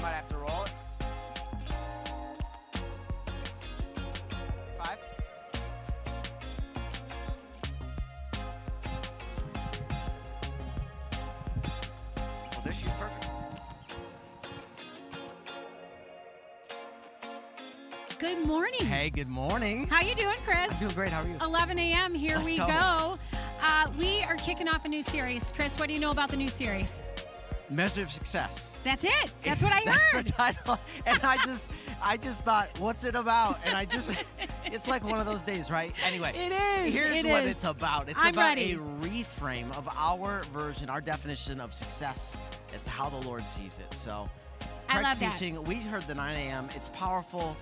might have to roll it. 5. Well, there she is, perfect. Good morning. Hey, good morning. How you doing, Chris? I'm doing great. How are you? 11 a.m. Here Let's we go. We are kicking off a new series. Chris, what do you know about the new series? Measure of success. That's it. That's what I That's heard. the title. And I just thought, what's it about? And it's like one of those days, right? Anyway. It is. Here's what it's about. It's I'm about ready. a reframe of our version, our definition of success as to how the Lord sees it. So, I Craig's love that. teaching, we heard the 9 a.m. It's powerful.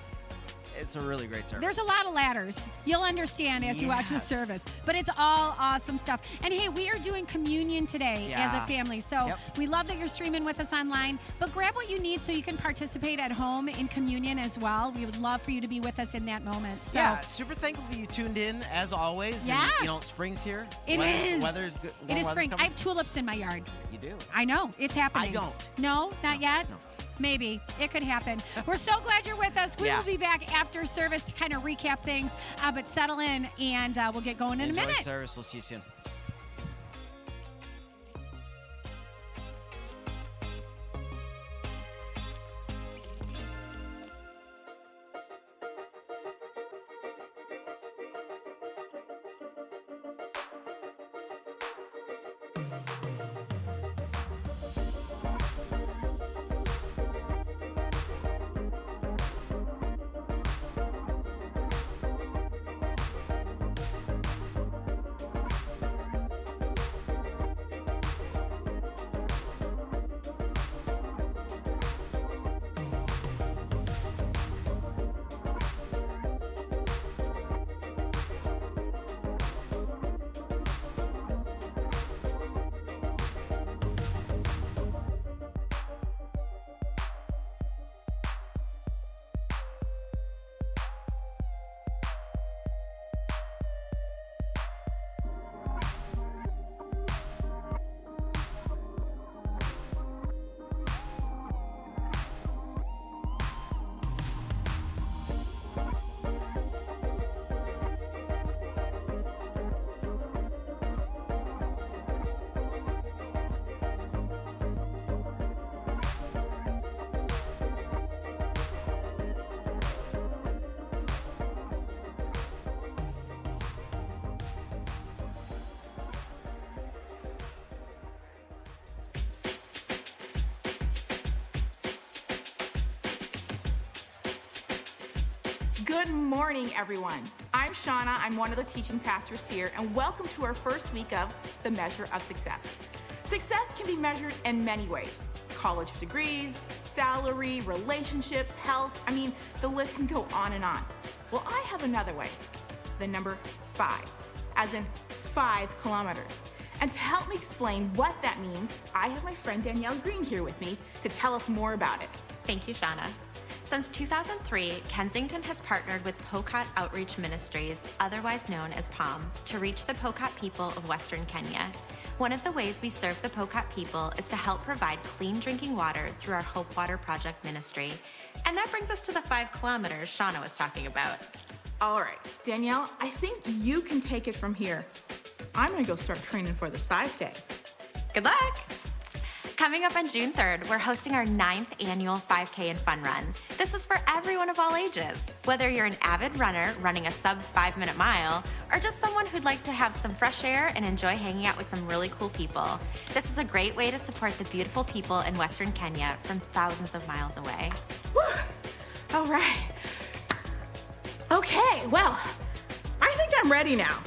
It's a really great service. There's a lot of ladders. You'll understand as you watch the Yes. service. But it's all awesome stuff. And hey, we are doing communion today as a Yeah. family. So Yep. we love that you're streaming with us online. But grab what you need so you can participate at home in communion as well. We would love for you to be with us in that moment. So Yeah, super thankful that you tuned in as always. Yeah. And, spring's here. It is. Weather's good. It warm is weather's spring. I coming. have tulips in my yard. You do. I know. It's happening. I don't. No, not yet? No. Maybe. It could happen. We're so glad you're with us. We Yeah. will be back after service to kind of recap things, but settle in, and we'll get going in Enjoy a minute. service. We'll see you soon. Good morning, everyone. I'm Shauna. I'm one of the teaching pastors here, and welcome to our first week of the Measure of Success. Success can be measured in many ways. College degrees, salary, relationships, health. I mean, the list can go on and on. Well, I have another way. The number 5, as in 5 kilometers. And to help me explain what that means, I have my friend Danielle Green here with me to tell us more about it. Thank you, Shauna. Since 2003, Kensington has partnered with Pokot Outreach Ministries, otherwise known as POM, to reach the Pokot people of Western Kenya. One of the ways we serve the Pokot people is to help provide clean drinking water through our Hope Water Project ministry. And that brings us to the 5 kilometers Shauna was talking about. All right, Danielle, I think you can take it from here. I'm gonna go start training for this 5K. Good luck! Coming up on June 3rd, we're hosting our 9th annual 5K and Fun Run. This is for everyone of all ages. Whether you're an avid runner running a sub 5-minute mile, or just someone who'd like to have some fresh air and enjoy hanging out with some really cool people, this is a great way to support the beautiful people in Western Kenya from thousands of miles away. Whew. All right. Okay, well, I think I'm ready now.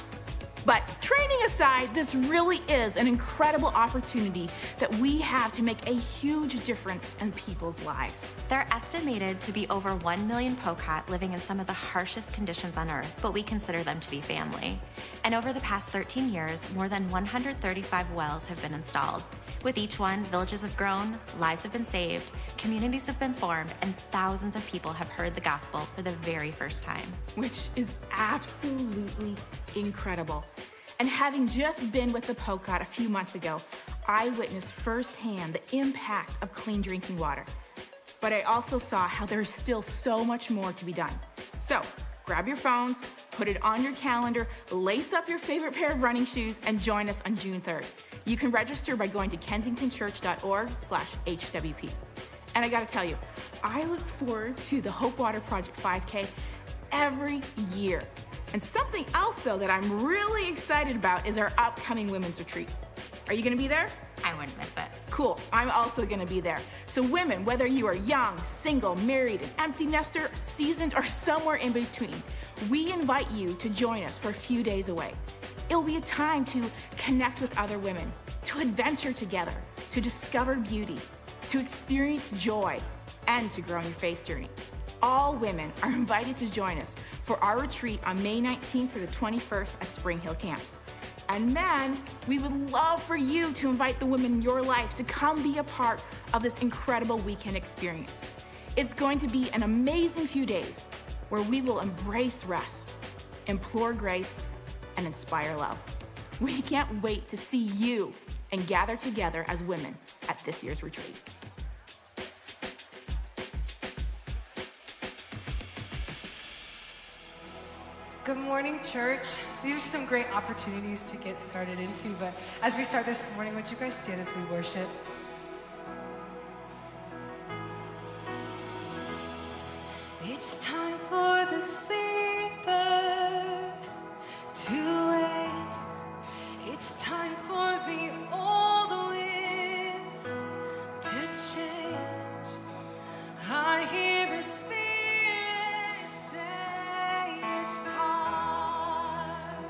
But training aside, this really is an incredible opportunity that we have to make a huge difference in people's lives. There are estimated to be over 1 million Pokot living in some of the harshest conditions on Earth, but we consider them to be family. And over the past 13 years, more than 135 wells have been installed. With each one, villages have grown, lives have been saved, communities have been formed, and thousands of people have heard the gospel for the very first time. Which is absolutely incredible. And having just been with the Pokot a few months ago, I witnessed firsthand the impact of clean drinking water. but I also saw how there's still so much more to be done. So grab your phones, put it on your calendar, lace up your favorite pair of running shoes, and join us on June 3rd. You can register by going to kensingtonchurch.org/HWP. And I gotta tell you, I look forward to the Hope Water Project 5K every year. And something else, though, that I'm really excited about is our upcoming women's retreat. Are you gonna be there? I wouldn't miss it. Cool, I'm also gonna be there. So women, whether you are young, single, married, an empty nester, seasoned, or somewhere in between, we invite you to join us for a few days away. It'll be a time to connect with other women, to adventure together, to discover beauty, to experience joy, and to grow in your faith journey. All women are invited to join us for our retreat on May 19th through the 21st at Spring Hill Camps. And men, we would love for you to invite the women in your life to come be a part of this incredible weekend experience. It's going to be an amazing few days where we will embrace rest, implore grace, and inspire love. We can't wait to see you and gather together as women at this year's retreat. Good morning, church. These are some great opportunities to get started into, but as we start this morning, would you guys stand as we worship? It's time for the sleeper to wake. It's time for the old winds to change. I hear the Spirit say it's time.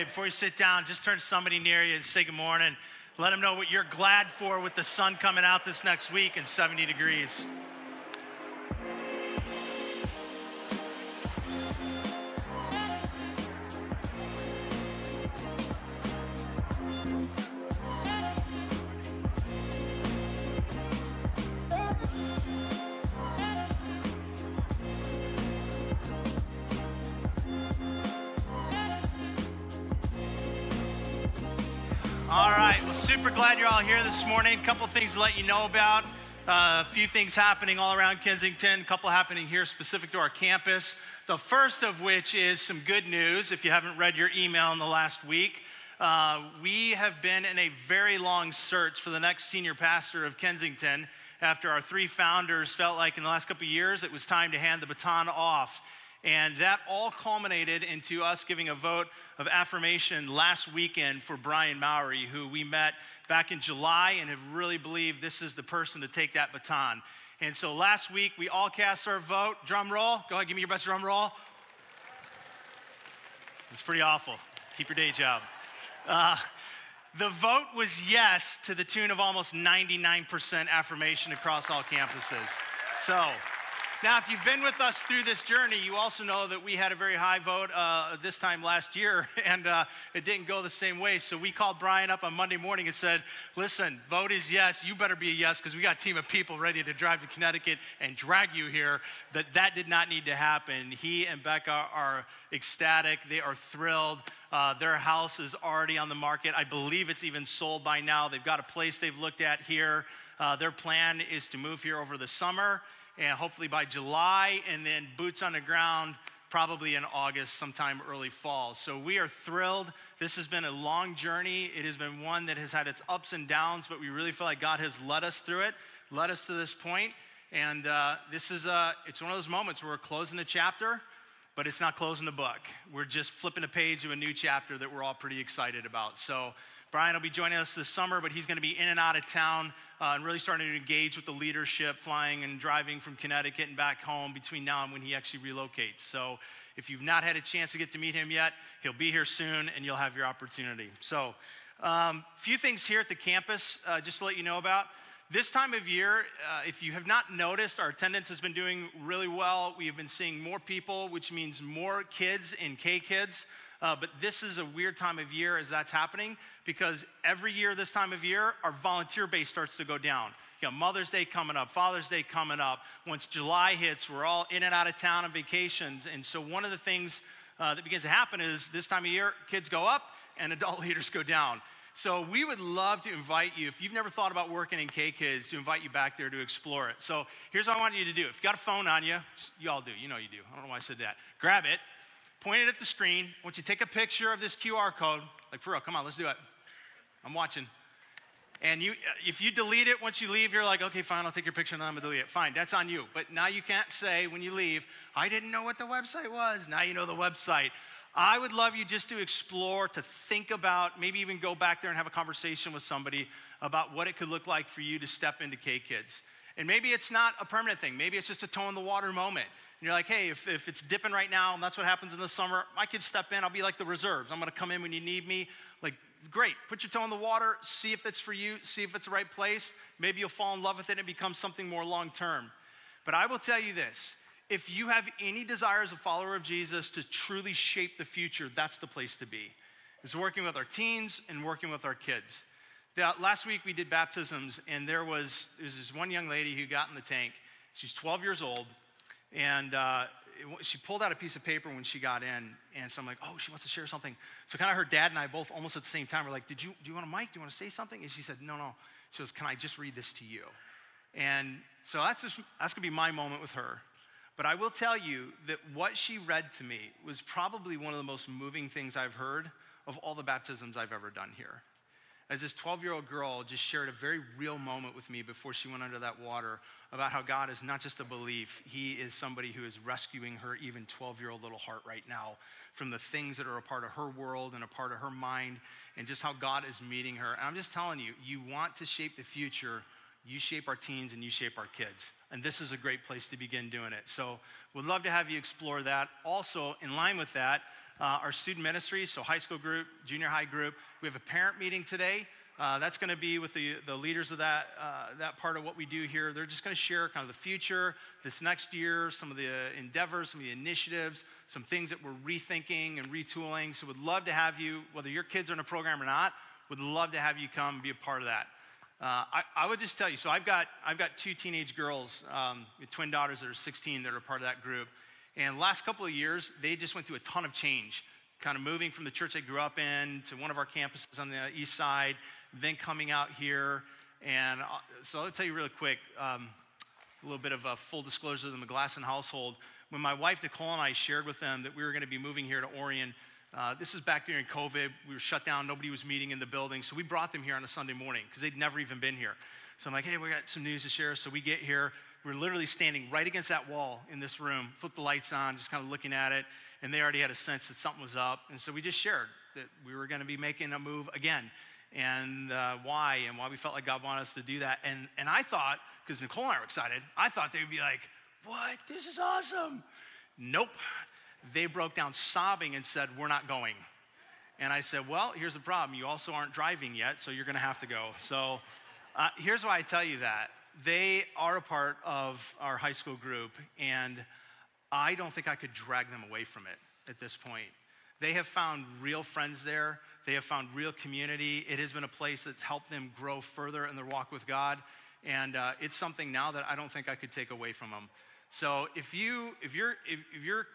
Hey, before you sit down, just turn to somebody near you and say good morning. Let them know what you're glad for with the sun coming out this next week and 70 degrees. All right, well, super glad you're all here this morning. A couple things to let you know about. A few things happening all around Kensington, a couple happening here specific to our campus. The first of which is some good news. If you haven't read your email in the last week, we have been in a very long search for the next senior pastor of Kensington after our three founders felt like in the last couple of years it was time to hand the baton off. And that all culminated into us giving a vote of affirmation last weekend for Brian Mowry, who we met back in July and have really believed this is the person to take that baton. And so last week, we all cast our vote. Drum roll. Go ahead, give me your best drum roll. It's pretty awful. Keep your day job. The vote was yes to the tune of almost 99% affirmation across all campuses. So, now, if you've been with us through this journey, you also know that we had a very high vote this time last year, and it didn't go the same way. So we called Brian up on Monday morning and said, listen, vote is yes. You better be a yes, because we got a team of people ready to drive to Connecticut and drag you here. That did not need to happen. He and Becca are ecstatic. They are thrilled. Their house is already on the market. I believe it's even sold by now. They've got a place they've looked at here. Their plan is to move here over the summer, and hopefully by July, and then boots on the ground probably in August, sometime early fall. So we are thrilled. This has been a long journey. It has been one that has had its ups and downs, but we really feel like God has led us through it, led us to this point. And it's one of those moments where we're closing a chapter, but it's not closing the book. We're just flipping a page to a new chapter that we're all pretty excited about. So Brian will be joining us this summer, but he's going to be in and out of town and really starting to engage with the leadership, flying and driving from Connecticut and back home between now and when he actually relocates. So if you've not had a chance to get to meet him yet, he'll be here soon and you'll have your opportunity. So a few things here at the campus just to let you know about. This time of year, if you have not noticed, our attendance has been doing really well. We have been seeing more people, which means more kids and K-kids. But this is a weird time of year as that's happening, because every year this time of year, our volunteer base starts to go down. You got Mother's Day coming up, Father's Day coming up. Once July hits, we're all in and out of town on vacations. And so one of the things that begins to happen is this time of year, kids go up and adult leaders go down. So we would love to invite you, if you've never thought about working in K-Kids, to invite you back there to explore it. So here's what I want you to do. If you got a phone on you, you all do, you know you do. I don't know why I said that. Grab it. Point it at the screen. I want you to take a picture of this QR code. Like, for real, come on, let's do it. I'm watching. And if you delete it once you leave, you're like, okay, fine, I'll take your picture and then I'm gonna delete it. Fine, that's on you. But now you can't say when you leave, I didn't know what the website was. Now you know the website. I would love you just to explore, to think about, maybe even go back there and have a conversation with somebody about what it could look like for you to step into K-Kids. And maybe it's not a permanent thing. Maybe it's just a toe in the water moment. And you're like, hey, if it's dipping right now, and that's what happens in the summer, my kids step in, I'll be like the reserves. I'm gonna come in when you need me. Like, great, put your toe in the water, see if it's for you, see if it's the right place. Maybe you'll fall in love with it and it becomes something more long-term. But I will tell you this, if you have any desire as a follower of Jesus to truly shape the future, that's the place to be. It's working with our teens and working with our kids. Last week we did baptisms, and there was this one young lady who got in the tank. She's 12 years old, and she pulled out a piece of paper when she got in, and so I'm like, oh, she wants to share something. So kind of her dad and I both almost at the same time were like, do you want a mic? Do you want to say something? And she said, no. She goes, can I just read this to you? And so that's gonna be my moment with her. But I will tell you that what she read to me was probably one of the most moving things I've heard of all the baptisms I've ever done here. As this 12-year-old girl just shared a very real moment with me before she went under that water about how God is not just a belief, he is somebody who is rescuing her even 12-year-old little heart right now from the things that are a part of her world and a part of her mind, and just how God is meeting her. And I'm just telling you, you want to shape the future, you shape our teens and you shape our kids. And this is a great place to begin doing it. So we'd love to have you explore that. Also, in line with that, our student ministry, so high school group, junior high group. We have a parent meeting today. That's going to be with the leaders of that part of what we do here. They're just going to share kind of the future, this next year, some of the endeavors, some of the initiatives, some things that we're rethinking and retooling. So we'd love to have you, whether your kids are in a program or not, would love to have you come and be a part of that. I would just tell you, so I've got 2 teenage girls, twin daughters that are 16 that are part of that group. And the last couple of years, they just went through a ton of change, kind of moving from the church they grew up in to one of our campuses on the east side, then coming out here. And so I'll tell you really quick, a little bit of a full disclosure of the McGlasson household. When my wife, Nicole, and I shared with them that we were going to be moving here to Orion, this was back during COVID. We were shut down. Nobody was meeting in the building. So we brought them here on a Sunday morning because they'd never even been here. So I'm like, hey, we got some news to share. So we get here. We're literally standing right against that wall in this room, flip the lights on, just kind of looking at it. And they already had a sense that something was up. And so we just shared that we were going to be making a move again. And why we felt like God wanted us to do that. And I thought, because Nicole and I were excited, I thought they would be like, what? This is awesome. Nope. They broke down sobbing and said, we're not going. And I said, well, here's the problem. You also aren't driving yet, so you're going to have to go. So here's why I tell you that. They are a part of our high school group, and I don't think I could drag them away from it at this point. They have found real friends there. They have found real community. It has been a place that's helped them grow further in their walk with God. And it's something now that I don't think I could take away from them. So if your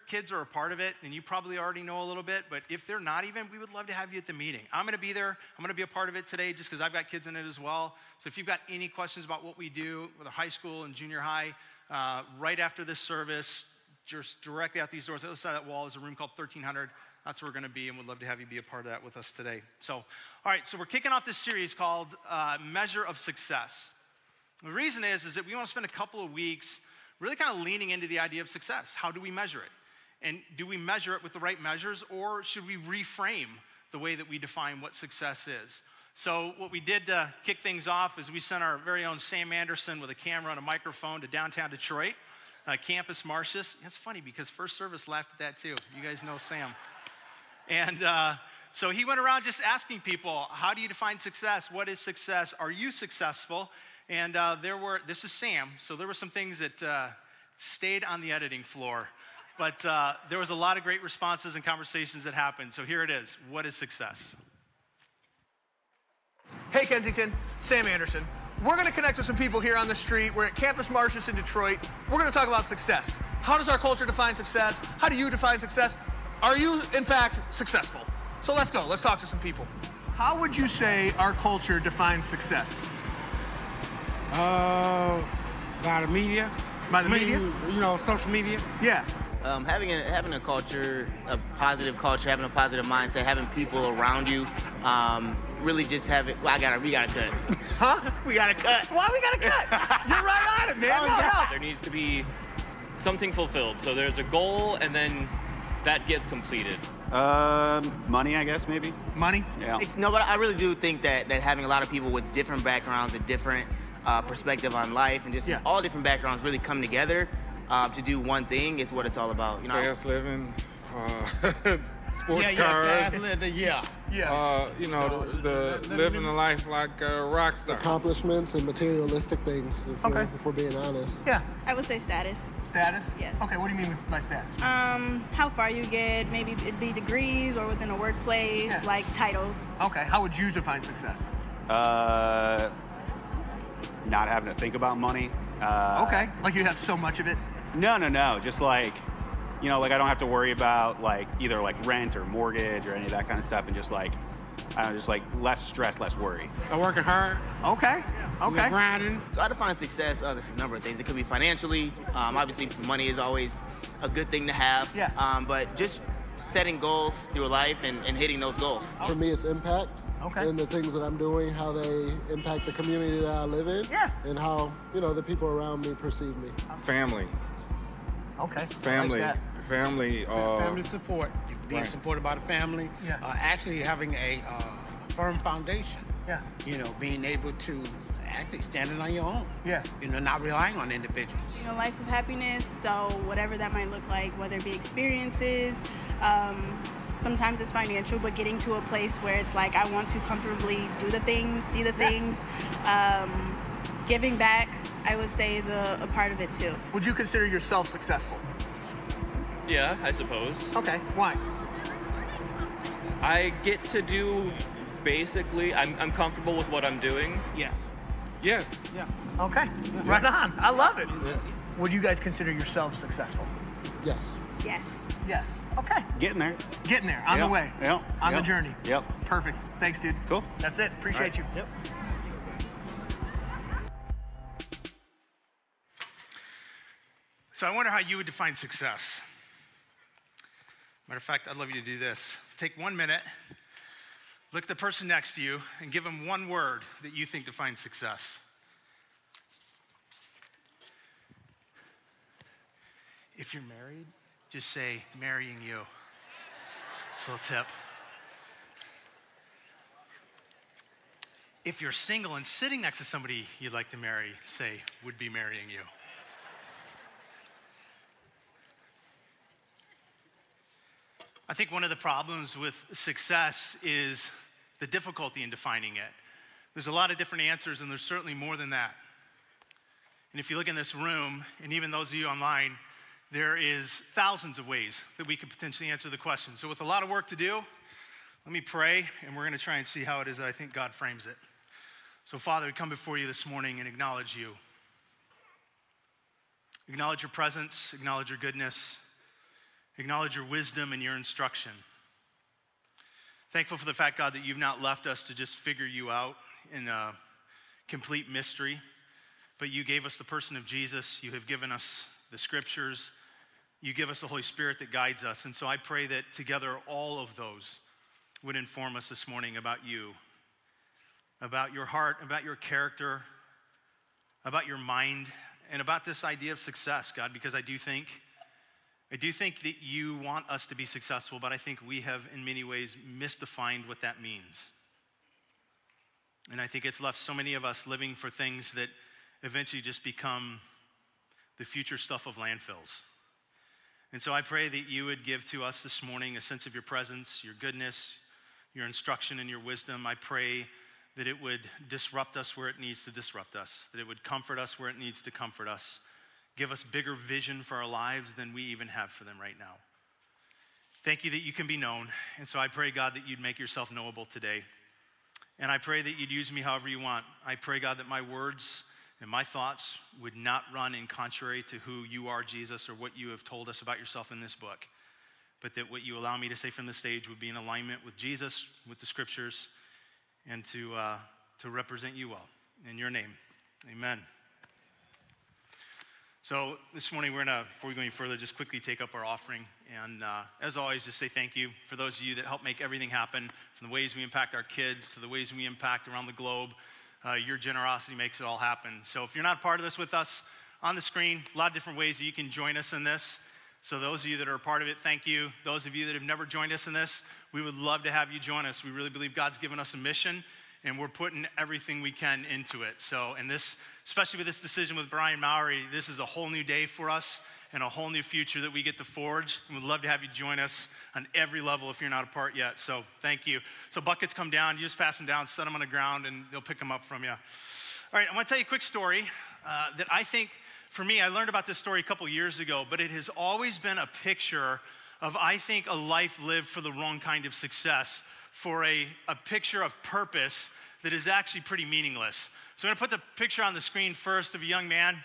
kids are a part of it, then you probably already know a little bit. But if they're not even, we would love to have you at the meeting. I'm going to be there. I'm going to be a part of it today just because I've got kids in it as well. So if you've got any questions about what we do with our high school and junior high, right after this service, just directly out these doors, the other side of that wall is a room called 1300. That's where we're going to be, and we'd love to have you be a part of that with us today. So, all right, so we're kicking off this series called Measure of Success. The reason is that we want to spend a couple of weeks really kind of leaning into the idea of success. How do we measure it? And do we measure it with the right measures, or should we reframe the way that we define what success is? So what we did to kick things off is we sent our very own Sam Anderson with a camera and a microphone to downtown Detroit, Campus Martius. It's funny because First Service laughed at that too. You guys know Sam. And so he went around just asking people, how do you define success? What is success? Are you successful? And this is Sam, so there were some things that stayed on the editing floor. But there was a lot of great responses and conversations that happened. So here it is. What is success? Hey, Kensington, Sam Anderson. We're going to connect with some people here on the street. We're at Campus Martius in Detroit. We're going to talk about success. How does our culture define success? How do you define success? Are you, in fact, successful? So let's go. Let's talk to some people. How would you say our culture defines success? By the media. By the media? You know, social media. Yeah. Having a culture, a positive culture, having a positive mindset, having people around you, really just have it. Well, we gotta cut. Huh? We gotta cut. Why we gotta cut? You're right on it, man. Oh, no, yeah. no. There needs to be something fulfilled. So there's a goal, and then that gets completed. Money, I guess, maybe. Money? Yeah. But I really do think that having a lot of people with different backgrounds and different perspective on life and just all different backgrounds really come together to do one thing is what it's all about. You know, Fast living, sports cars. You know, the living a life like a rock star. Accomplishments and materialistic things, if we're being honest. Yeah. I would say status. Status? Yes. Okay, what do you mean by status? How far you get, maybe it'd be degrees or within a workplace, like titles. Okay, how would you define success? Not having to think about money. Okay, like you have so much of it? No. Just like, you know, like I don't have to worry about like either like rent or mortgage or any of that kind of stuff, and just like, I don't know, just like less stress, less worry. I'm working hard. Okay. Grinding. So I define success, there's a number of things. It could be financially. Obviously, money is always a good thing to have. Yeah. But just setting goals through life and hitting those goals. For me, it's impact. Okay. And the things that I'm doing, how they impact the community that I live in. Yeah. And how, you know, the people around me perceive me. Family. Okay. Family. I like that. Family. Family support. Being Right. supported by the family. Yeah. Actually having a firm foundation. Yeah. You know, being able to actually standing on your own. Yeah. You know, not relying on individuals. You know, life of happiness, so whatever that might look like, whether it be experiences, Sometimes it's financial, but getting to a place where it's like I want to comfortably do the things, see the things. Giving back, I would say, is a part of it too. Would you consider yourself successful? Yeah, I suppose. Okay, why? I get to do basically, I'm comfortable with what I'm doing. Yes. Yes. Yeah. Okay. Right on. I love it. Yeah. Would you guys consider yourselves successful? Yes. Yes. Yes. Okay. Getting there. Getting there. On the way. Yep. On the journey. Yep. Perfect. Thanks, dude. Cool. That's it. Appreciate you. Yep. So I wonder how you would define success. Matter of fact, I'd love you to do this. Take 1 minute, look at the person next to you, and give them one word that you think defines success. If you're married, just say, marrying you. It's a little tip. If you're single and sitting next to somebody you'd like to marry, say, would be marrying you. I think one of the problems with success is the difficulty in defining it. There's a lot of different answers, and there's certainly more than that. And if you look in this room, and even those of you online, there is thousands of ways that we could potentially answer the question. So with a lot of work to do, let me pray, and we're going to try and see how it is that I think God frames it. So Father, we come before you this morning and acknowledge you. Acknowledge your presence, acknowledge your goodness, acknowledge your wisdom and your instruction. Thankful for the fact, God, that you've not left us to just figure you out in a complete mystery, but you gave us the person of Jesus. You have given us the scriptures. You give us the Holy Spirit that guides us. And so I pray that together all of those would inform us this morning about you, about your heart, about your character, about your mind, and about this idea of success, God, because I do think that you want us to be successful, but I think we have in many ways misdefined what that means. And I think it's left so many of us living for things that eventually just become the future stuff of landfills. And so I pray that you would give to us this morning a sense of your presence, your goodness, your instruction, and your wisdom. I pray that it would disrupt us where it needs to disrupt us, that it would comfort us where it needs to comfort us. Give us bigger vision for our lives than we even have for them right now. Thank you that you can be known. And so I pray, God, that you'd make yourself knowable today. And I pray that you'd use me however you want. I pray, God, that my words and my thoughts would not run in contrary to who you are, Jesus, or what you have told us about yourself in this book, but that what you allow me to say from the stage would be in alignment with Jesus, with the scriptures, and to represent you well. In your name, amen. So this morning, before we go any further, just quickly take up our offering. And as always, just say thank you for those of you that help make everything happen, from the ways we impact our kids to the ways we impact around the globe. Your generosity makes it all happen. So if you're not part of this with us, on the screen, a lot of different ways that you can join us in this. So those of you that are a part of it, thank you. Those of you that have never joined us in this, we would love to have you join us. We really believe God's given us a mission, and we're putting everything we can into it. So, and this, especially with this decision with Brian Mowry, this is a whole new day for us and a whole new future that we get to forge. And we'd love to have you join us on every level if you're not a part yet. So thank you. So buckets come down, you just pass them down, set them on the ground, and they'll pick them up from you. All right, I want to tell you a quick story that I think, for me, I learned about this story a couple years ago, but it has always been a picture of, I think, a life lived for the wrong kind of success, for a picture of purpose that is actually pretty meaningless. So I'm gonna put the picture on the screen first of a young man.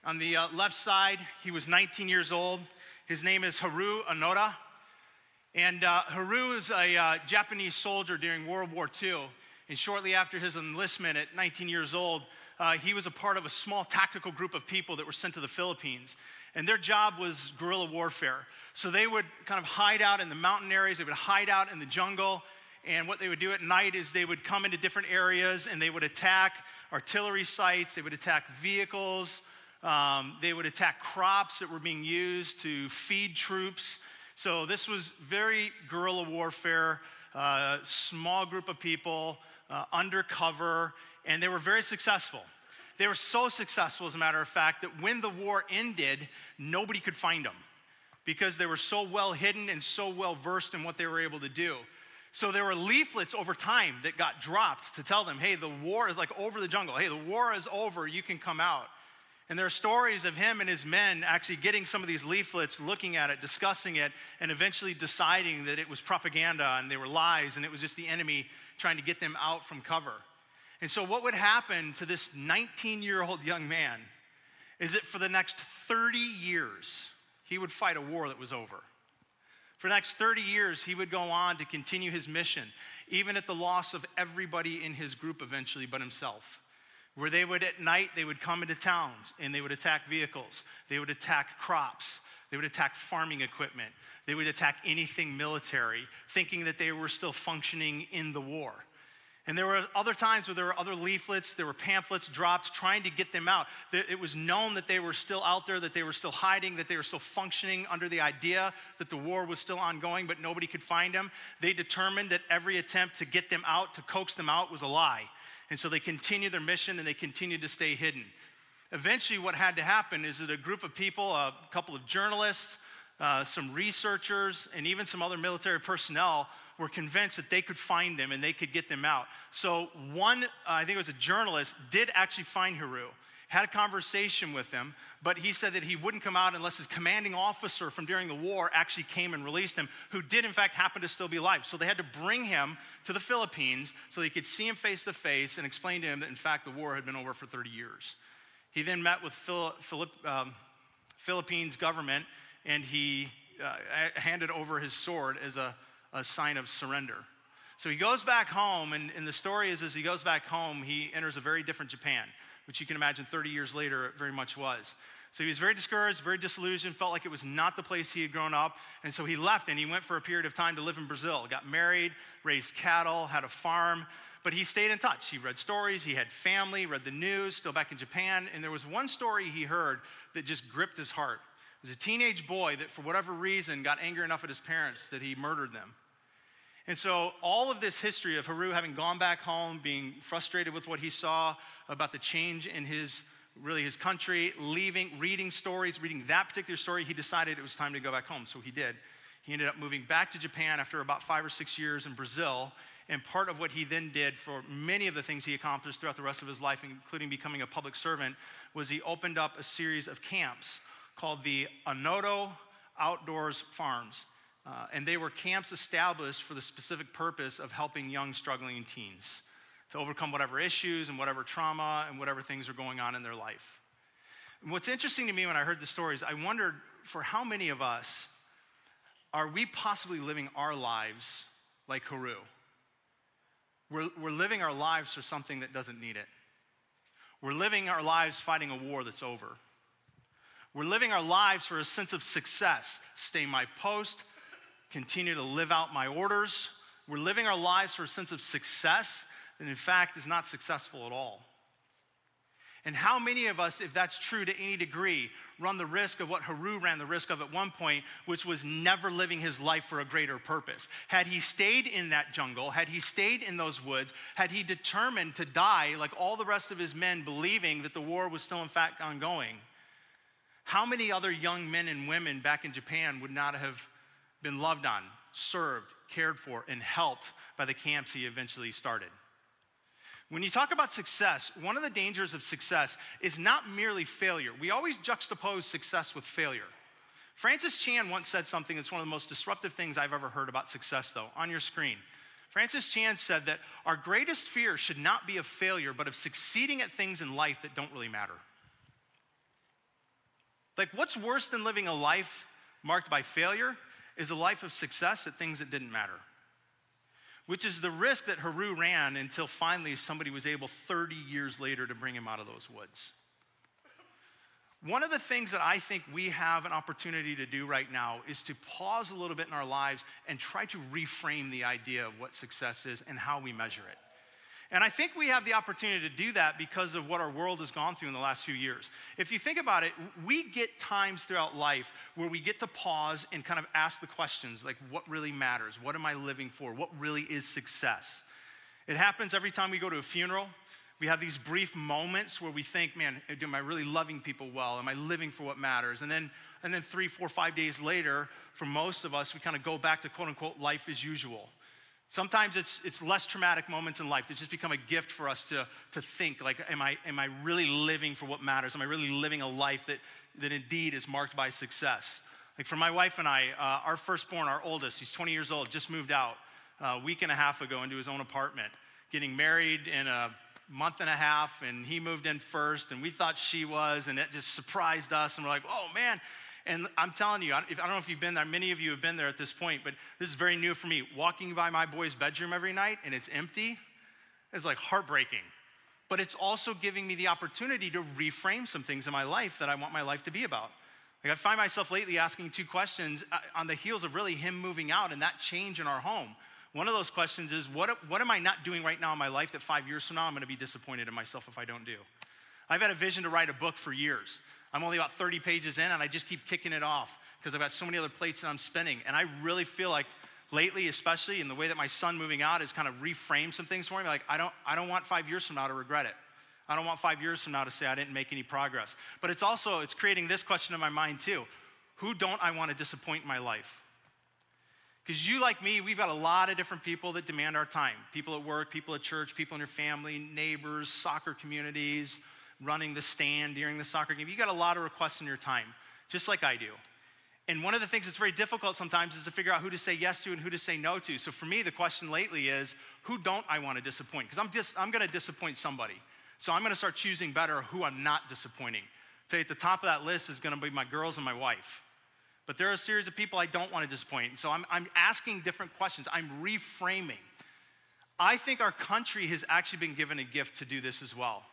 On the left side, he was 19 years old. His name is Haru Onoda. And Haru is a Japanese soldier during World War II. And shortly after his enlistment at 19 years old, he was a part of a small tactical group of people that were sent to the Philippines. And their job was guerrilla warfare. So they would kind of hide out in the mountain areas, they would hide out in the jungle, and what they would do at night is they would come into different areas and they would attack artillery sites, they would attack vehicles, they would attack crops that were being used to feed troops. So this was very guerrilla warfare, small group of people, undercover, and they were very successful. They were so successful, as a matter of fact, that when the war ended, nobody could find them. because they were so well hidden and so well versed in what they were able to do. So there were leaflets over time that got dropped to tell them, hey, the war is like over the jungle. Hey, the war is over, you can come out. And there are stories of him and his men actually getting some of these leaflets, looking at it, discussing it, and eventually deciding that it was propaganda and they were lies and it was just the enemy trying to get them out from cover. And so what would happen to this 19-year-old young man is that for the next 30 years, he would fight a war that was over. For the next 30 years, he would go on to continue his mission, even at the loss of everybody in his group eventually but himself. Where they would, at night, they would come into towns and they would attack vehicles. They would attack crops. They would attack farming equipment. They would attack anything military, thinking that they were still functioning in the war. And there were other times where there were other leaflets, there were pamphlets dropped trying to get them out. It was known that they were still out there, that they were still hiding, that they were still functioning under the idea that the war was still ongoing, but nobody could find them. They determined that every attempt to get them out, to coax them out, was a lie. And so they continued their mission and they continued to stay hidden. Eventually what had to happen is that a group of people, a couple of journalists, some researchers, and even some other military personnel were convinced that they could find them and they could get them out. So one, I think it was a journalist, did actually find Heru, had a conversation with him, but he said that he wouldn't come out unless his commanding officer from during the war actually came and released him, who did in fact happen to still be alive. So they had to bring him to the Philippines so they could see him face to face and explain to him that in fact the war had been over for 30 years. He then met with Philippines government and he handed over his sword as a sign of surrender. So he goes back home, and the story is as he goes back home, he enters a very different Japan, which you can imagine 30 years later it very much was. So he was very discouraged, very disillusioned, felt like it was not the place he had grown up, and so he left and he went for a period of time to live in Brazil, got married, raised cattle, had a farm, but he stayed in touch. He read stories, he had family, read the news, still back in Japan, and there was one story he heard that just gripped his heart. It was a teenage boy that for whatever reason got angry enough at his parents that he murdered them. And so all of this history of Heru having gone back home, being frustrated with what he saw about the change in his country, leaving, reading stories, reading that particular story, he decided it was time to go back home, so he did. He ended up moving back to Japan after about 5 or 6 years in Brazil, and part of what he then did for many of the things he accomplished throughout the rest of his life, including becoming a public servant, was he opened up a series of camps called the Anoto Outdoors Farms. And they were camps established for the specific purpose of helping young, struggling teens to overcome whatever issues and whatever trauma and whatever things are going on in their life. And what's interesting to me when I heard the stories, I wondered for how many of us are we possibly living our lives like Heru? We're living our lives for something that doesn't need it. We're living our lives fighting a war that's over. We're living our lives for a sense of success, stay my post, continue to live out my orders. We're living our lives for a sense of success that in fact is not successful at all. And how many of us, if that's true to any degree, run the risk of what Heru ran the risk of at one point, which was never living his life for a greater purpose? Had he stayed in that jungle, had he stayed in those woods, had he determined to die like all the rest of his men, believing that the war was still in fact ongoing, how many other young men and women back in Japan would not have been loved on, served, cared for, and helped by the camps he eventually started? When you talk about success, one of the dangers of success is not merely failure. We always juxtapose success with failure. Francis Chan once said something that's one of the most disruptive things I've ever heard about success, though, on your screen. Francis Chan said that our greatest fear should not be of failure, but of succeeding at things in life that don't really matter. Like, what's worse than living a life marked by failure is a life of success at things that didn't matter, which is the risk that Heru ran until finally somebody was able 30 years later to bring him out of those woods. One of the things that I think we have an opportunity to do right now is to pause a little bit in our lives and try to reframe the idea of what success is and how we measure it. And I think we have the opportunity to do that because of what our world has gone through in the last few years. If you think about it, we get times throughout life where we get to pause and kind of ask the questions like, what really matters? What am I living for? What really is success? It happens every time we go to a funeral. We have these brief moments where we think, man, am I really loving people well? Am I living for what matters? And then 3, 4, 5 days later, for most of us, we kind of go back to quote unquote life as usual. Sometimes it's less traumatic moments in life that just become a gift for us to think, like, am I really living for what matters? Am I really living a life that indeed is marked by success? Like for my wife and I, our firstborn, our oldest, he's 20 years old, just moved out a week and a half ago into his own apartment, getting married in a month and a half, and he moved in first, and we thought she was, and it just surprised us, and we're like, oh man. And I'm telling you, I don't know if you've been there, many of you have been there at this point, but this is very new for me. Walking by my boy's bedroom every night and it's empty is like heartbreaking. But it's also giving me the opportunity to reframe some things in my life that I want my life to be about. Like I find myself lately asking 2 questions on the heels of really him moving out and that change in our home. One of those questions is, what am I not doing right now in my life that 5 years from now I'm gonna be disappointed in myself if I don't do? I've had a vision to write a book for years. I'm only about 30 pages in, and I just keep kicking it off because I've got so many other plates that I'm spinning. And I really feel like lately, especially in the way that my son moving out has kind of reframed some things for me, like I don't want 5 years from now to regret it. I don't want 5 years from now to say I didn't make any progress. But it's creating this question in my mind too. Who don't I want to disappoint in my life? Because you, like me, we've got a lot of different people that demand our time. People at work, people at church, people in your family, neighbors, soccer communities, running the stand during the soccer game. You got a lot of requests in your time, just like I do. And one of the things that's very difficult sometimes is to figure out who to say yes to and who to say no to. So for me, the question lately is, who don't I want to disappoint? Because I'm going to disappoint somebody. So I'm going to start choosing better who I'm not disappointing. So at the top of that list is going to be my girls and my wife. But there are a series of people I don't want to disappoint. So I'm asking different questions. I'm reframing. I think our country has actually been given a gift to do this as well.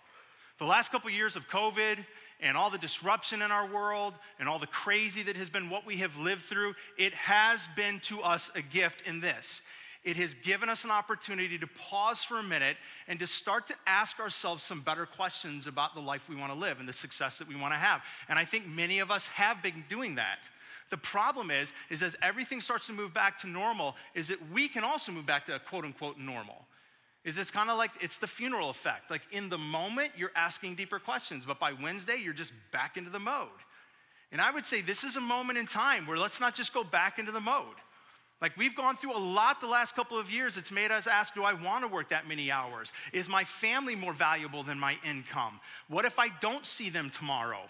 The last couple years of COVID and all the disruption in our world and all the crazy that has been what we have lived through, it has been to us a gift in this. It has given us an opportunity to pause for a minute and to start to ask ourselves some better questions about the life we want to live and the success that we want to have. And I think many of us have been doing that. The problem is as everything starts to move back to normal, is that we can also move back to a quote unquote normal. It's kind of like, it's the funeral effect. Like in the moment, you're asking deeper questions, but by Wednesday, you're just back into the mode. And I would say this is a moment in time where let's not just go back into the mode. Like we've gone through a lot the last couple of years. It's made us ask, do I want to work that many hours? Is my family more valuable than my income? What if I don't see them tomorrow?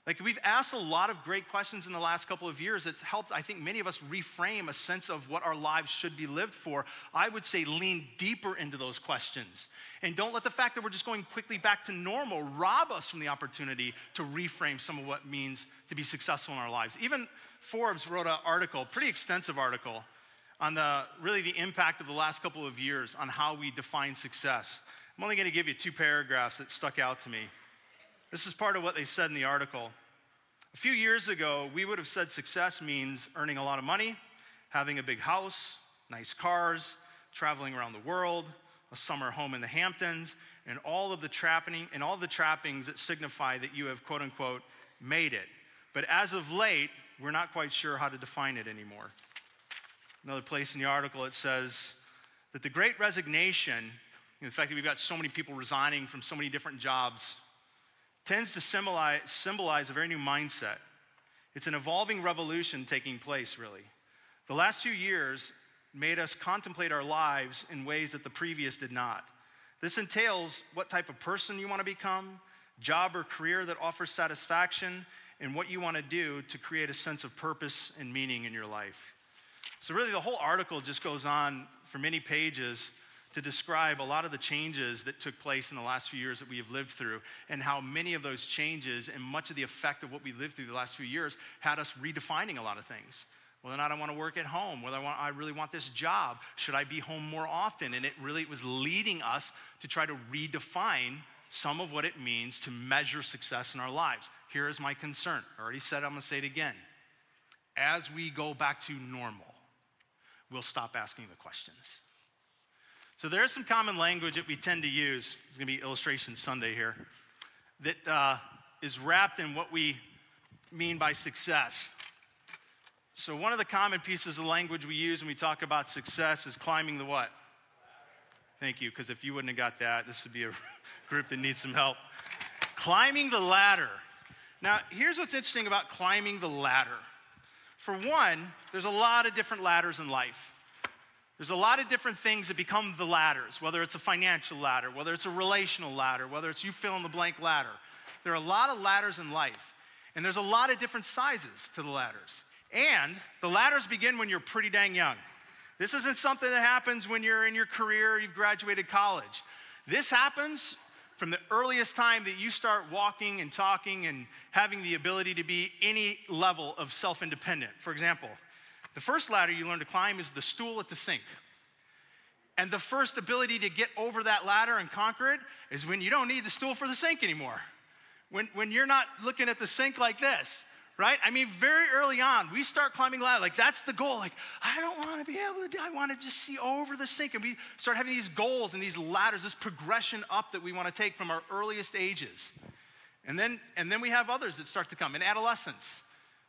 Like we've asked a lot of great questions in the last couple of years. It's helped, I think, many of us reframe a sense of what our lives should be lived for. I would say lean deeper into those questions. And don't let the fact that we're just going quickly back to normal rob us from the opportunity to reframe some of what it means to be successful in our lives. Even Forbes wrote an article, pretty extensive article, on the impact of the last couple of years on how we define success. I'm only going to give you 2 paragraphs that stuck out to me. This is part of what they said in the article. A few years ago, we would have said success means earning a lot of money, having a big house, nice cars, traveling around the world, a summer home in the Hamptons, and all the trappings that signify that you have, quote unquote, made it. But as of late, we're not quite sure how to define it anymore. Another place in the article, it says that the Great Resignation, the fact that we've got so many people resigning from so many different jobs, tends to symbolize a very new mindset. It's an evolving revolution taking place, really. The last few years made us contemplate our lives in ways that the previous did not. This entails what type of person you want to become, job or career that offers satisfaction, and what you want to do to create a sense of purpose and meaning in your life. So really the whole article just goes on for many pages to describe a lot of the changes that took place in the last few years that we have lived through, and how many of those changes and much of the effect of what we lived through the last few years had us redefining a lot of things. Whether or not I want to work at home, whether I really want this job, should I be home more often? And it was leading us to try to redefine some of what it means to measure success in our lives. Here is my concern. I already said it, I'm going to say it again. As we go back to normal, we'll stop asking the questions. So there's some common language that we tend to use. It's going to be Illustration Sunday here. That is wrapped in what we mean by success. So one of the common pieces of language we use when we talk about success is climbing the what? Thank you, because if you wouldn't have got that, this would be a group that needs some help. Climbing the ladder. Now, here's what's interesting about climbing the ladder. For one, there's a lot of different ladders in life. There's a lot of different things that become the ladders, whether it's a financial ladder, whether it's a relational ladder, whether it's you fill in the blank ladder. There are a lot of ladders in life, and there's a lot of different sizes to the ladders. And the ladders begin when you're pretty dang young. This isn't something that happens when you're in your career, you've graduated college. This happens from the earliest time that you start walking and talking and having the ability to be any level of self-independent. For example, the first ladder you learn to climb is the stool at the sink. And the first ability to get over that ladder and conquer it is when you don't need the stool for the sink anymore. When you're not looking at the sink like this, right? I mean, very early on, we start climbing ladder. Like, that's the goal. Like, I don't want to be able to do, I want to just see over the sink. And we start having these goals and these ladders, this progression up that we want to take from our earliest ages. And then we have others that start to come. In adolescence,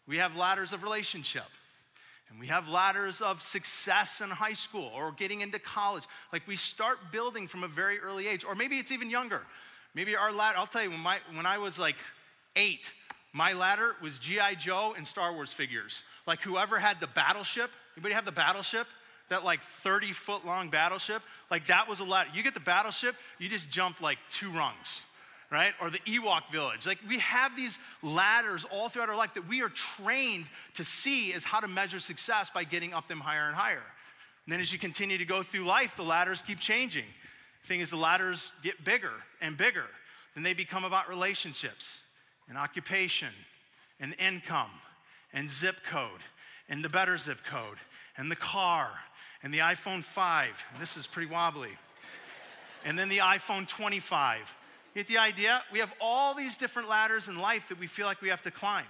we have ladders of relationship. And we have ladders of success in high school or getting into college. Like, we start building from a very early age. Or maybe it's even younger. Maybe our ladder, I'll tell you, when I was like 8, my ladder was G.I. Joe and Star Wars figures. Like, whoever had the battleship, anybody have the battleship? That like 30-foot long battleship? Like, that was a ladder. You get the battleship, you just jump like 2 rungs, right? Or the Ewok village. Like, we have these ladders all throughout our life that we are trained to see as how to measure success by getting up them higher and higher. And then as you continue to go through life, the ladders keep changing. The thing is, the ladders get bigger and bigger. Then they become about relationships and occupation and income and zip code and the better zip code and the car and the iPhone 5. And this is pretty wobbly. And then the iPhone 25. You get the idea? We have all these different ladders in life that we feel like we have to climb.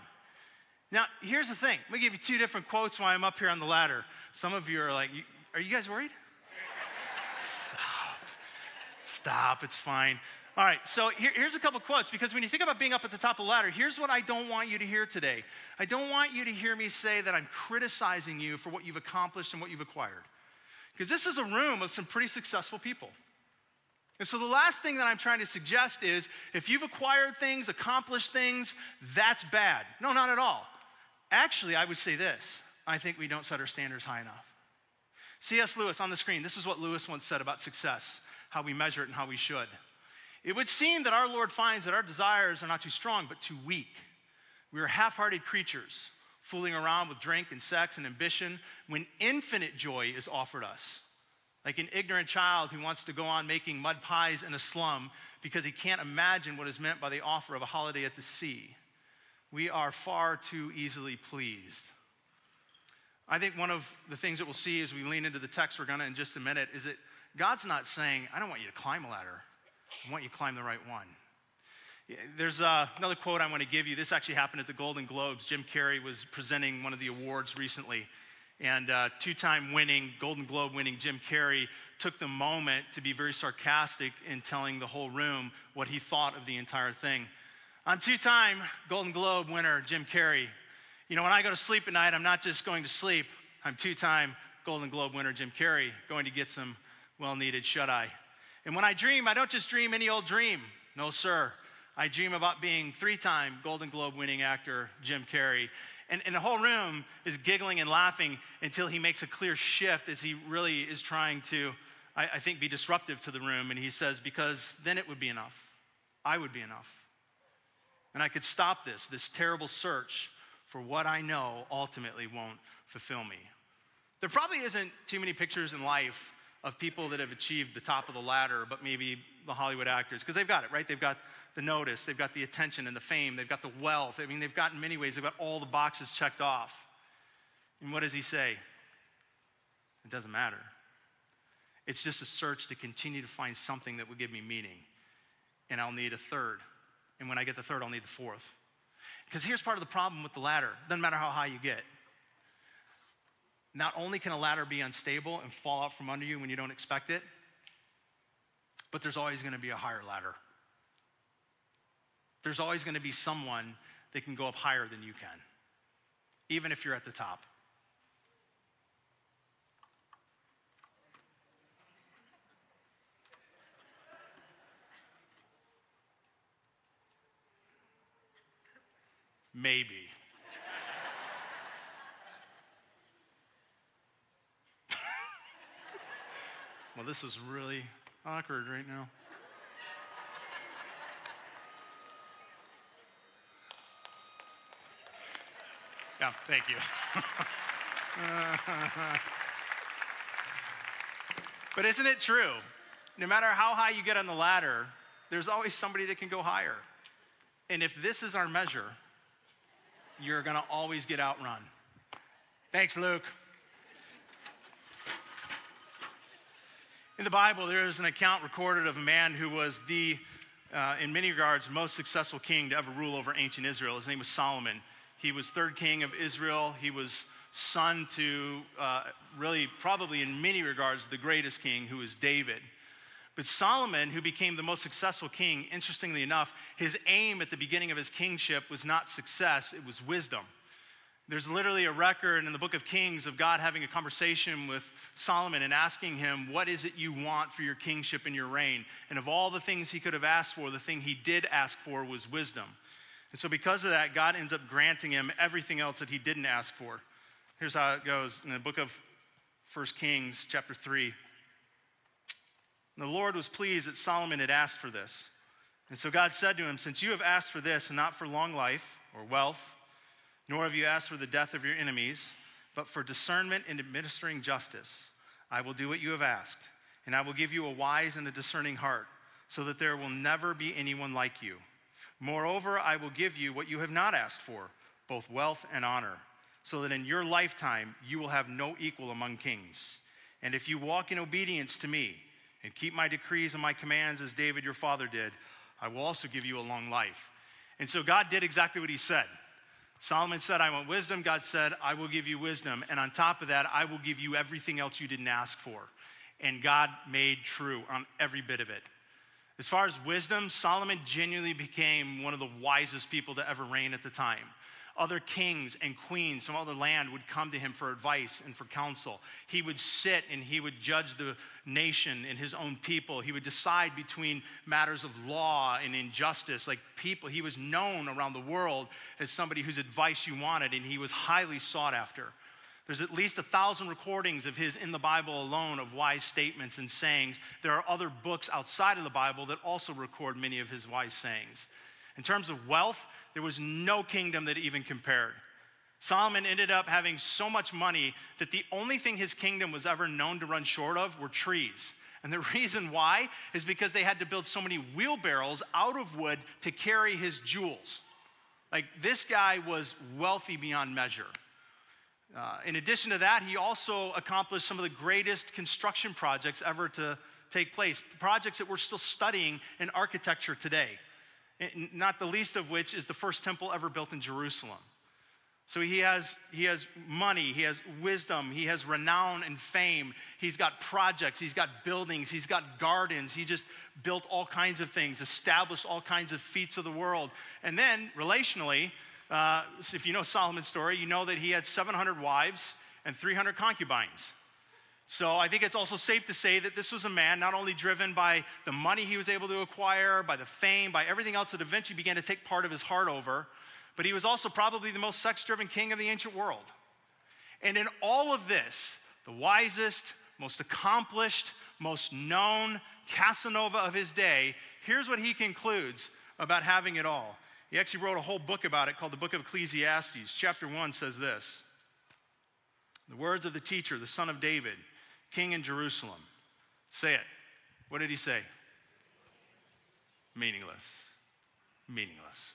Now, here's the thing. Let me give you 2 different quotes while I'm up here on the ladder. Some of you are like, are you guys worried? Stop, it's fine. All right, so here's a couple quotes, because when you think about being up at the top of the ladder, here's what I don't want you to hear today. I don't want you to hear me say that I'm criticizing you for what you've accomplished and what you've acquired. Because this is a room of some pretty successful people. And so the last thing that I'm trying to suggest is, if you've acquired things, accomplished things, that's bad. No, not at all. Actually, I would say this. I think we don't set our standards high enough. C.S. Lewis on the screen, this is what Lewis once said about success, how we measure it and how we should. It would seem that our Lord finds that our desires are not too strong, but too weak. We are half-hearted creatures, fooling around with drink and sex and ambition when infinite joy is offered us. Like an ignorant child who wants to go on making mud pies in a slum because he can't imagine what is meant by the offer of a holiday at the sea. We are far too easily pleased. I think one of the things that we'll see as we lean into the text we're going to in just a minute is that God's not saying, I don't want you to climb a ladder. I want you to climb the right one. There's another quote I want to give you. This actually happened at the Golden Globes. Jim Carrey was presenting one of the awards recently. And 2-time winning, Golden Globe winning Jim Carrey took the moment to be very sarcastic in telling the whole room what he thought of the entire thing. I'm 2-time Golden Globe winner Jim Carrey. You know, when I go to sleep at night, I'm not just going to sleep. I'm 2-time Golden Globe winner Jim Carrey, going to get some well-needed shut-eye. And when I dream, I don't just dream any old dream. No, sir. I dream about being 3-time Golden Globe winning actor Jim Carrey. And the whole room is giggling and laughing until he makes a clear shift as he really is trying to, I think, be disruptive to the room. And he says, because then it would be enough. I would be enough. And I could stop this terrible search for what I know ultimately won't fulfill me. There probably isn't too many pictures in life of people that have achieved the top of the ladder, but maybe the Hollywood actors, because they've got it, right? They've got the notice, they've got the attention and the fame, they've got the wealth. I mean, they've got in many ways, they've got all the boxes checked off. And what does he say? It doesn't matter. It's just a search to continue to find something that will give me meaning. And I'll need a third. And when I get the third, I'll need the fourth. Because here's part of the problem with the ladder. Doesn't matter how high you get. Not only can a ladder be unstable and fall out from under you when you don't expect it, but there's always going to be a higher ladder. There's always going to be someone that can go up higher than you can, even if you're at the top. Maybe. Well, this is really awkward right now. Yeah, thank you. But isn't it true? No matter how high you get on the ladder, there's always somebody that can go higher. And if this is our measure, you're going to always get outrun. Thanks, Luke. In the Bible, there is an account recorded of a man who was in many regards, most successful king to ever rule over ancient Israel. His name was Solomon. He was third king of Israel. He was son to really, probably in many regards, the greatest king, who was David. But Solomon, who became the most successful king, interestingly enough, his aim at the beginning of his kingship was not success, it was wisdom. There's literally a record in the book of Kings of God having a conversation with Solomon and asking him, what is it you want for your kingship and your reign? And of all the things he could have asked for, the thing he did ask for was wisdom. And so because of that, God ends up granting him everything else that he didn't ask for. Here's how it goes in the book of 1 Kings, chapter 3. The Lord was pleased that Solomon had asked for this. And so God said to him, since you have asked for this and not for long life or wealth, nor have you asked for the death of your enemies, but for discernment in administering justice, I will do what you have asked, and I will give you a wise and a discerning heart, so that there will never be anyone like you. Moreover, I will give you what you have not asked for, both wealth and honor, so that in your lifetime you will have no equal among kings. And if you walk in obedience to me and keep my decrees and my commands as David your father did, I will also give you a long life. And so God did exactly what he said. Solomon said, I want wisdom. God said, I will give you wisdom. And on top of that, I will give you everything else you didn't ask for. And God made true on every bit of it. As far as wisdom, Solomon genuinely became one of the wisest people to ever reign at the time. Other kings and queens from other land would come to him for advice and for counsel. He would sit and he would judge the nation and his own people. He would decide between matters of law and injustice. Like people, he was known around the world as somebody whose advice you wanted, and he was highly sought after. There's at least 1,000 recordings of his in the Bible alone of wise statements and sayings. There are other books outside of the Bible that also record many of his wise sayings. In terms of wealth, there was no kingdom that even compared. Solomon ended up having so much money that the only thing his kingdom was ever known to run short of were trees. And the reason why is because they had to build so many wheelbarrows out of wood to carry his jewels. Like, this guy was wealthy beyond measure. In addition to that, he also accomplished some of the greatest construction projects ever to take place, projects that we're still studying in architecture today. Not the least of which is the first temple ever built in Jerusalem. So he has money, he has wisdom, he has renown and fame. He's got projects, he's got buildings, he's got gardens. He just built all kinds of things, established all kinds of feats of the world. And then relationally, if you know Solomon's story, you know that he had 700 wives and 300 concubines. So I think it's also safe to say that this was a man not only driven by the money he was able to acquire, by the fame, by everything else that eventually began to take part of his heart over, but he was also probably the most sex-driven king of the ancient world. And in all of this, the wisest, most accomplished, most known Casanova of his day, here's what he concludes about having it all. He actually wrote a whole book about it called the Book of Ecclesiastes. Chapter 1 says this: the words of the teacher, the son of David, king in Jerusalem. Say it. What did he say? Meaningless. Meaningless.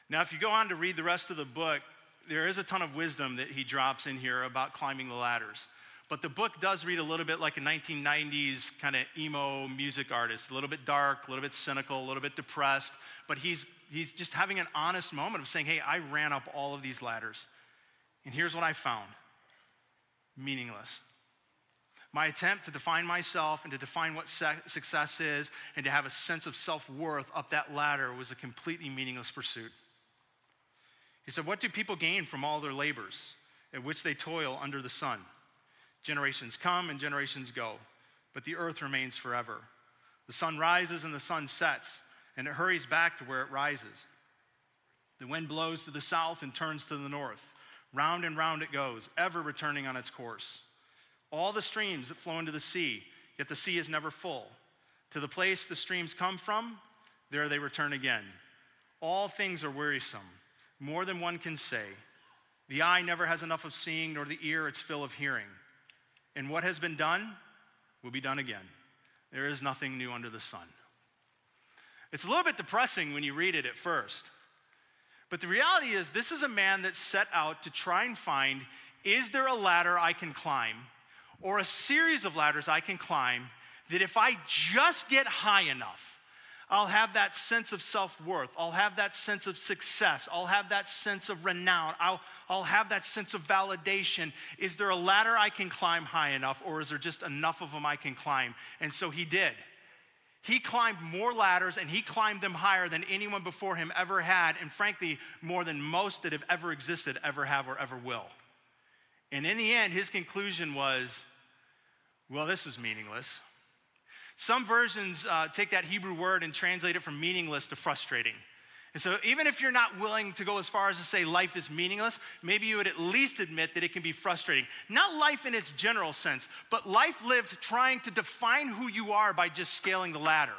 Now, if you go on to read the rest of the book, there is a ton of wisdom that he drops in here about climbing the ladders. But the book does read a little bit like a 1990s kind of emo music artist, a little bit dark, a little bit cynical, a little bit depressed. But he's just having an honest moment of saying, hey, I ran up all of these ladders, and here's what I found. Meaningless. My attempt to define myself and to define what success is and to have a sense of self-worth up that ladder was a completely meaningless pursuit. He said, what do people gain from all their labors at which they toil under the sun? Generations come and generations go, but the earth remains forever. The sun rises and the sun sets, and it hurries back to where it rises. The wind blows to the south and turns to the north. Round and round it goes, ever returning on its course. All the streams that flow into the sea, yet the sea is never full. To the place the streams come from, there they return again. All things are wearisome, more than one can say. The eye never has enough of seeing, nor the ear its fill of hearing. And what has been done will be done again. There is nothing new under the sun. It's a little bit depressing when you read it at first. But the reality is, this is a man that set out to try and find, is there a ladder I can climb, or a series of ladders I can climb, that if I just get high enough, I'll have that sense of self-worth. I'll have that sense of success. I'll have that sense of renown. I'll have that sense of validation. Is there a ladder I can climb high enough, or is there just enough of them I can climb? And so he did. He climbed more ladders, and he climbed them higher than anyone before him ever had, and frankly, more than most that have ever existed, ever have, or ever will. And in the end, his conclusion was, well, this was meaningless. Some versions take that Hebrew word and translate it from meaningless to frustrating. And so even if you're not willing to go as far as to say life is meaningless, maybe you would at least admit that it can be frustrating. Not life in its general sense, but life lived trying to define who you are by just scaling the ladder.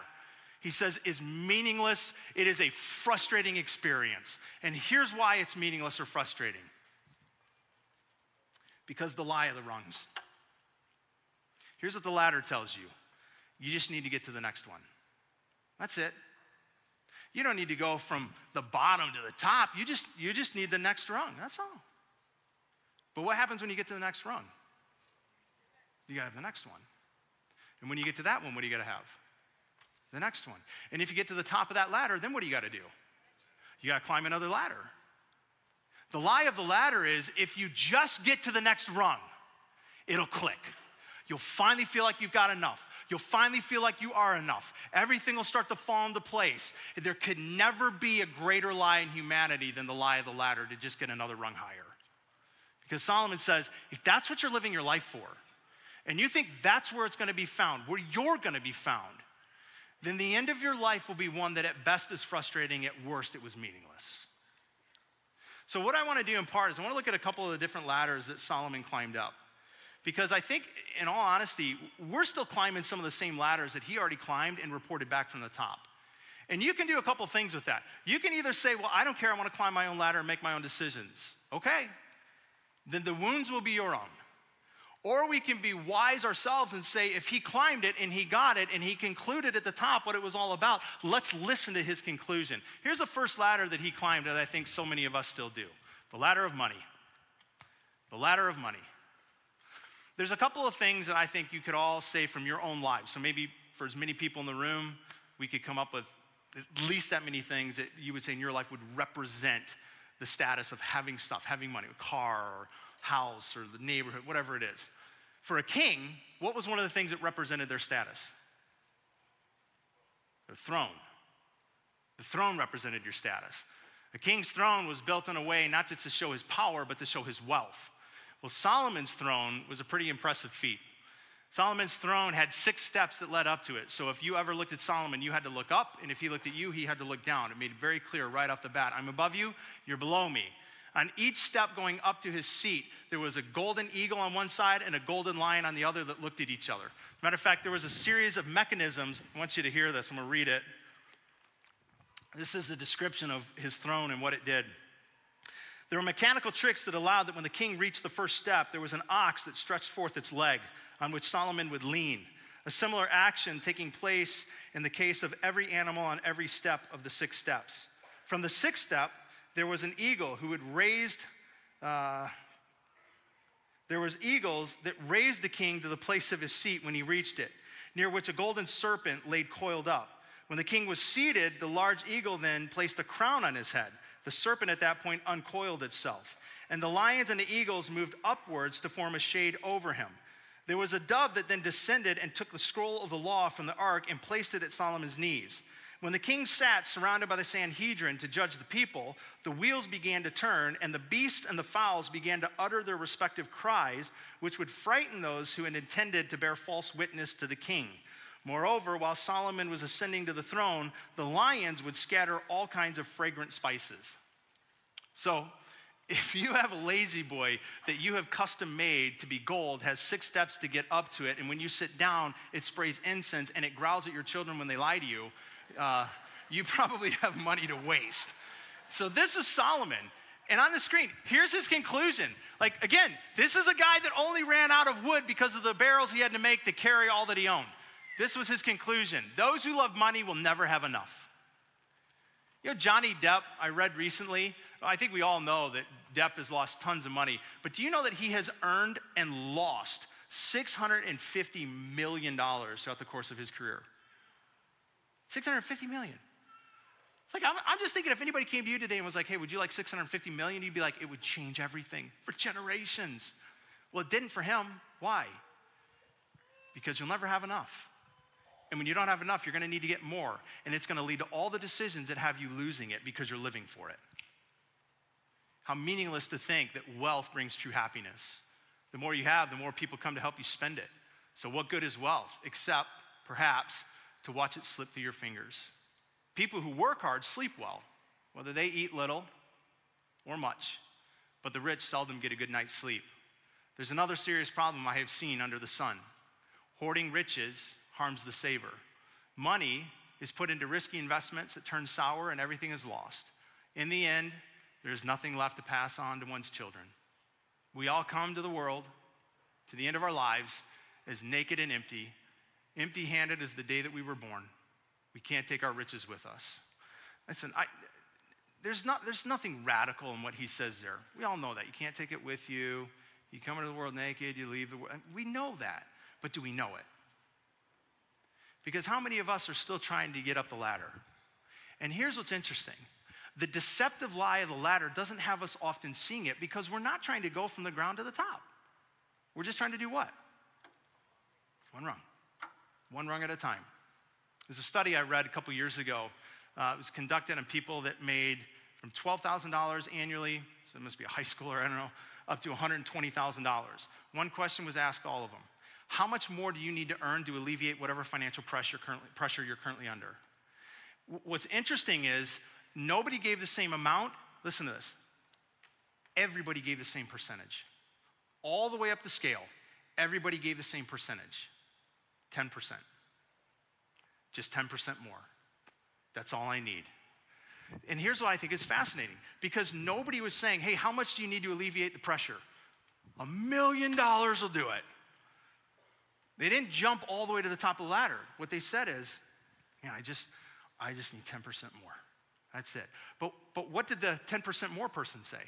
He says is meaningless. It is a frustrating experience. And here's why it's meaningless or frustrating. Because the lie of the rungs. Here's what the ladder tells you. You just need to get to the next one. That's it. You don't need to go from the bottom to the top. You just need the next rung. That's all. But what happens when you get to the next rung? You got to have the next one. And when you get to that one, what do you got to have? The next one. And if you get to the top of that ladder, then what do you got to do? You got to climb another ladder. The lie of the ladder is if you just get to the next rung, it'll click. You'll finally feel like you've got enough. You'll finally feel like you are enough. Everything will start to fall into place. There could never be a greater lie in humanity than the lie of the ladder to just get another rung higher. Because Solomon says, if that's what you're living your life for, and you think that's where it's going to be found, where you're going to be found, then the end of your life will be one that at best is frustrating, at worst it was meaningless. So what I want to do in part is I want to look at a couple of the different ladders that Solomon climbed up. Because I think, in all honesty, we're still climbing some of the same ladders that he already climbed and reported back from the top. And you can do a couple things with that. You can either say, well, I don't care, I want to climb my own ladder and make my own decisions. Okay, then the wounds will be your own. Or we can be wise ourselves and say, if he climbed it and he got it and he concluded at the top what it was all about, let's listen to his conclusion. Here's the first ladder that he climbed that I think so many of us still do. The ladder of money. The ladder of money. There's a couple of things that I think you could all say from your own lives. So maybe for as many people in the room, we could come up with at least that many things that you would say in your life would represent the status of having stuff, having money, a car or house or the neighborhood, whatever it is. For a king, what was one of the things that represented their status? The throne. The throne represented your status. A king's throne was built in a way not just to show his power, but to show his wealth. Well, Solomon's throne was a pretty impressive feat. Solomon's throne had 6 steps that led up to it. So if you ever looked at Solomon, you had to look up, and if he looked at you, he had to look down. It made it very clear right off the bat. I'm above you, you're below me. On each step going up to his seat, there was a golden eagle on one side and a golden lion on the other that looked at each other. Matter of fact, there was a series of mechanisms. I want you to hear this. I'm going to read it. This is the description of his throne and what it did. There were mechanical tricks that allowed that when the king reached the first step, there was an ox that stretched forth its leg on which Solomon would lean. A similar action taking place in the case of every animal on every step of the 6 steps. From the 6th step, there was an eagle who had raised, there was eagles that raised the king to the place of his seat when he reached it, near which a golden serpent laid coiled up. When the king was seated, the large eagle then placed a crown on his head. The serpent at that point uncoiled itself, and the lions and the eagles moved upwards to form a shade over him. There was a dove that then descended and took the scroll of the law from the ark and placed it at Solomon's knees. When the king sat surrounded by the Sanhedrin to judge the people, the wheels began to turn, and the beasts and the fowls began to utter their respective cries, which would frighten those who had intended to bear false witness to the king. Moreover, while Solomon was ascending to the throne, the lions would scatter all kinds of fragrant spices. So if you have a lazy boy that you have custom made to be gold, has 6 steps to get up to it, and when you sit down, it sprays incense and it growls at your children when they lie to you, you probably have money to waste. So this is Solomon. And on the screen, here's his conclusion. Like, again, this is a guy that only ran out of wood because of the barrels he had to make to carry all that he owned. This was his conclusion. Those who love money will never have enough. You know, Johnny Depp, I read recently, I think we all know that Depp has lost tons of money, but do you know that he has earned and lost $650 million throughout the course of his career? $650 million. Like, I'm just thinking if anybody came to you today and was like, hey, would you like $650 million? You'd be like, it would change everything for generations. Well, it didn't for him. Why? Because you'll never have enough. And when you don't have enough, you're going to need to get more. And it's going to lead to all the decisions that have you losing it because you're living for it. How meaningless to think that wealth brings true happiness. The more you have, the more people come to help you spend it. So what good is wealth? Except, perhaps, to watch it slip through your fingers. People who work hard sleep well, whether they eat little or much. But the rich seldom get a good night's sleep. There's another serious problem I have seen under the sun. Hoarding riches harms the saver. Money is put into risky investments that turn sour and everything is lost. In the end, there's nothing left to pass on to one's children. We all come to the world, to the end of our lives, as naked and empty-handed as the day that we were born. We can't take our riches with us. Listen, there's nothing radical in what he says there. We all know that. You can't take it with you. You come into the world naked, you leave the world. We know that, but do we know it? Because how many of us are still trying to get up the ladder? And here's what's interesting. The deceptive lie of the ladder doesn't have us often seeing it because we're not trying to go from the ground to the top. We're just trying to do what? One rung at a time. There's a study I read a couple years ago. It was conducted on people that made from $12,000 annually, so it must be a high schooler, I don't know, up to $120,000. One question was asked all of them. How much more do you need to earn to alleviate whatever financial pressure you're currently under? What's interesting is nobody gave the same amount. Listen to this. Everybody gave the same percentage. All the way up the scale, everybody gave the same percentage, 10%. Just 10% more. That's all I need. And here's what I think is fascinating. Because nobody was saying, hey, how much do you need to alleviate the pressure? $1 million will do it. They didn't jump all the way to the top of the ladder. What they said is, yeah, I just need 10% more. That's it. But what did the 10% more person say?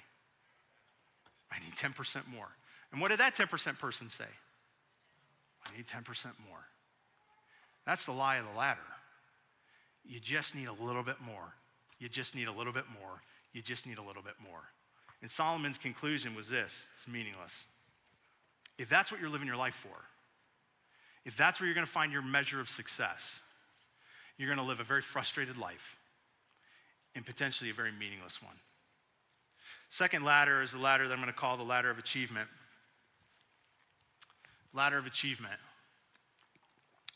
I need 10% more. And what did that 10% person say? I need 10% more. That's the lie of the ladder. You just need a little bit more. You just need a little bit more. You just need a little bit more. And Solomon's conclusion was this: it's meaningless. If that's what you're living your life for, if that's where you're going to find your measure of success, you're going to live a very frustrated life and potentially a very meaningless one. Second ladder is the ladder that I'm going to call the ladder of achievement. Ladder of achievement.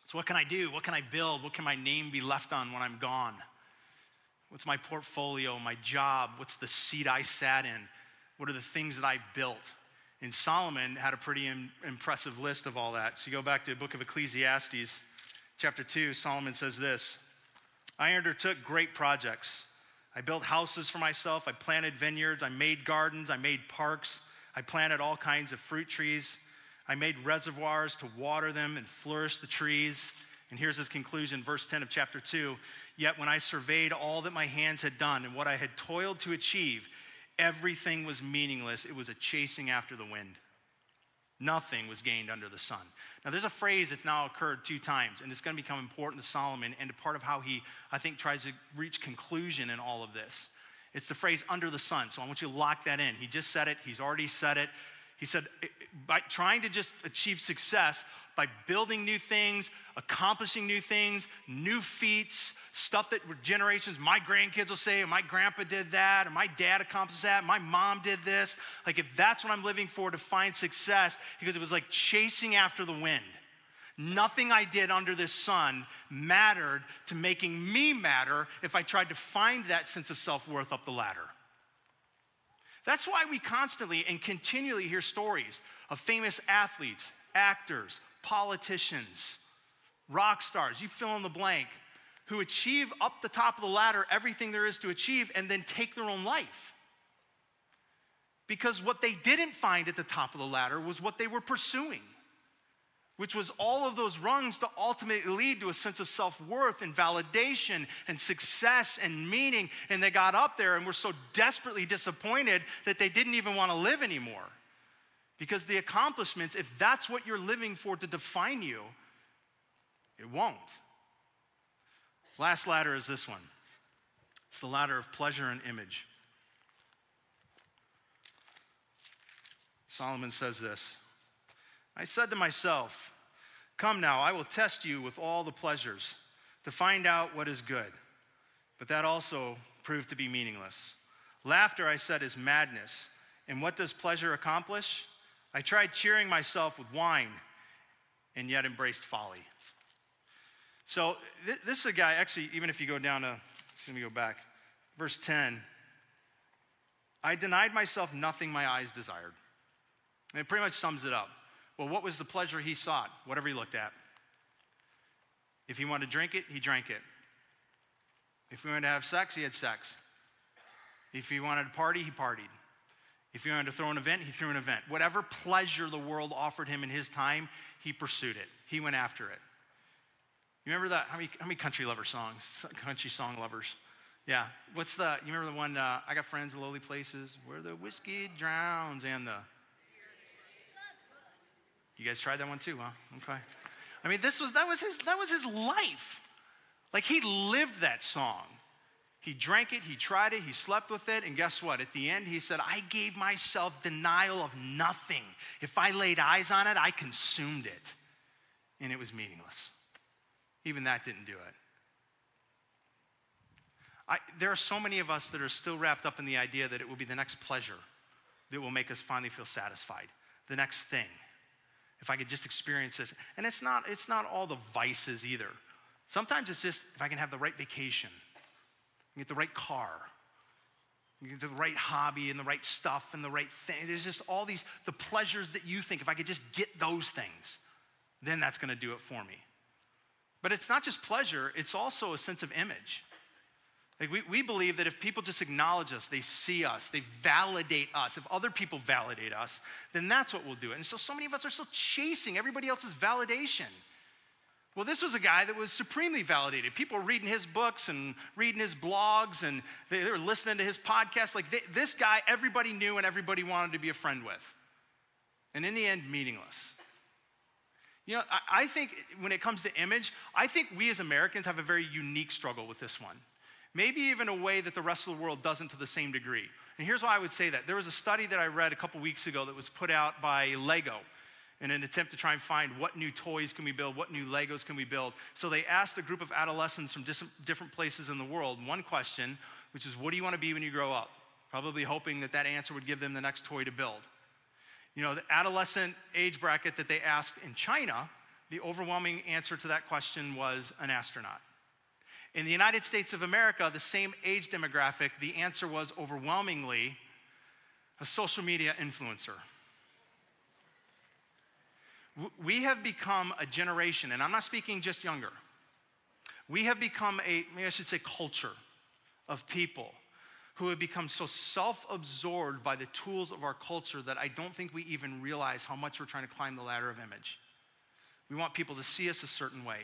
So what can I do? What can I build? What can my name be left on when I'm gone? What's my portfolio, my job? What's the seat I sat in? What are the things that I built? And Solomon had a pretty impressive list of all that. So you go back to the book of Ecclesiastes, chapter 2, Solomon says this: I undertook great projects. I built houses for myself. I planted vineyards. I made gardens. I made parks. I planted all kinds of fruit trees. I made reservoirs to water them and flourish the trees. And here's his conclusion, verse 10 of chapter 2. Yet when I surveyed all that my hands had done and what I had toiled to achieve, everything was meaningless. It was a chasing after the wind. Nothing was gained under the sun. Now there's a phrase that's now occurred 2 times, and it's going to become important to Solomon and a part of how he, I think, tries to reach conclusion in all of this. It's the phrase under the sun. So I want you to lock that in. He just said it. He's already said it. He said, by trying to just achieve success, by building new things, accomplishing new things, new feats, stuff that generations, my grandkids will say, my grandpa did that, or my dad accomplished that, my mom did this. Like, if that's what I'm living for to find success, because it was like chasing after the wind. Nothing I did under this sun mattered to making me matter if I tried to find that sense of self-worth up the ladder. That's why we constantly and continually hear stories of famous athletes, actors, politicians, rock stars, you fill in the blank, who achieve up the top of the ladder everything there is to achieve and then take their own life. Because what they didn't find at the top of the ladder was what they were pursuing, which was all of those rungs to ultimately lead to a sense of self-worth and validation and success and meaning. And they got up there and were so desperately disappointed that they didn't even want to live anymore. Because the accomplishments, if that's what you're living for to define you, it won't. Last ladder is this one. It's the ladder of pleasure and image. Solomon says this, I said to myself, come now, I will test you with all the pleasures to find out what is good. But that also proved to be meaningless. Laughter, I said, is madness. And what does pleasure accomplish? I tried cheering myself with wine and yet embraced folly. So this is a guy, actually, even if you go down to, let me go back, verse 10. I denied myself nothing my eyes desired. And it pretty much sums it up. Well, what was the pleasure he sought? Whatever he looked at. If he wanted to drink it, he drank it. If he wanted to have sex, he had sex. If he wanted to party, he partied. If he wanted to throw an event, he threw an event. Whatever pleasure the world offered him in his time, he pursued it. He went after it. You remember that? How many country lover songs? Country song lovers. Yeah. You remember the one, I got friends in lowly places where the whiskey drowns and the... You guys tried that one too, huh? Okay. I mean, that was his life. Like, he lived that song. He drank it, he tried it, he slept with it, and guess what? At the end, he said, I gave myself denial of nothing. If I laid eyes on it, I consumed it. And it was meaningless. Even that didn't do it. There are so many of us that are still wrapped up in the idea that it will be the next pleasure that will make us finally feel satisfied. The next thing. If I could just experience this. And it's not all the vices either. Sometimes it's just if I can have the right vacation, get the right car, get the right hobby and the right stuff and the right thing. There's just all the pleasures that you think, if I could just get those things, then that's gonna do it for me. But it's not just pleasure, it's also a sense of image. Like we believe that if people just acknowledge us, they see us, they validate us, if other people validate us, then that's what will do it. And so many of us are still chasing everybody else's validation. Well, this was a guy that was supremely validated. People were reading his books and reading his blogs, and they were listening to his podcast. Like this guy, everybody knew and everybody wanted to be a friend with. And in the end, meaningless. You know, I think when it comes to image, I think we as Americans have a very unique struggle with this one. Maybe even a way that the rest of the world doesn't to the same degree. And here's why I would say that. There was a study that I read a couple weeks ago that was put out by Lego in an attempt to try and find what new toys can we build, what new Legos can we build. So they asked a group of adolescents from different places in the world one question, which is, what do you want to be when you grow up? Probably hoping that answer would give them the next toy to build. You know, the adolescent age bracket that they asked in China, the overwhelming answer to that question was an astronaut. In the United States of America, the same age demographic, the answer was overwhelmingly a social media influencer. We have become a generation, and I'm not speaking just younger. We have become maybe I should say culture of people who have become so self-absorbed by the tools of our culture that I don't think we even realize how much we're trying to climb the ladder of image. We want people to see us a certain way.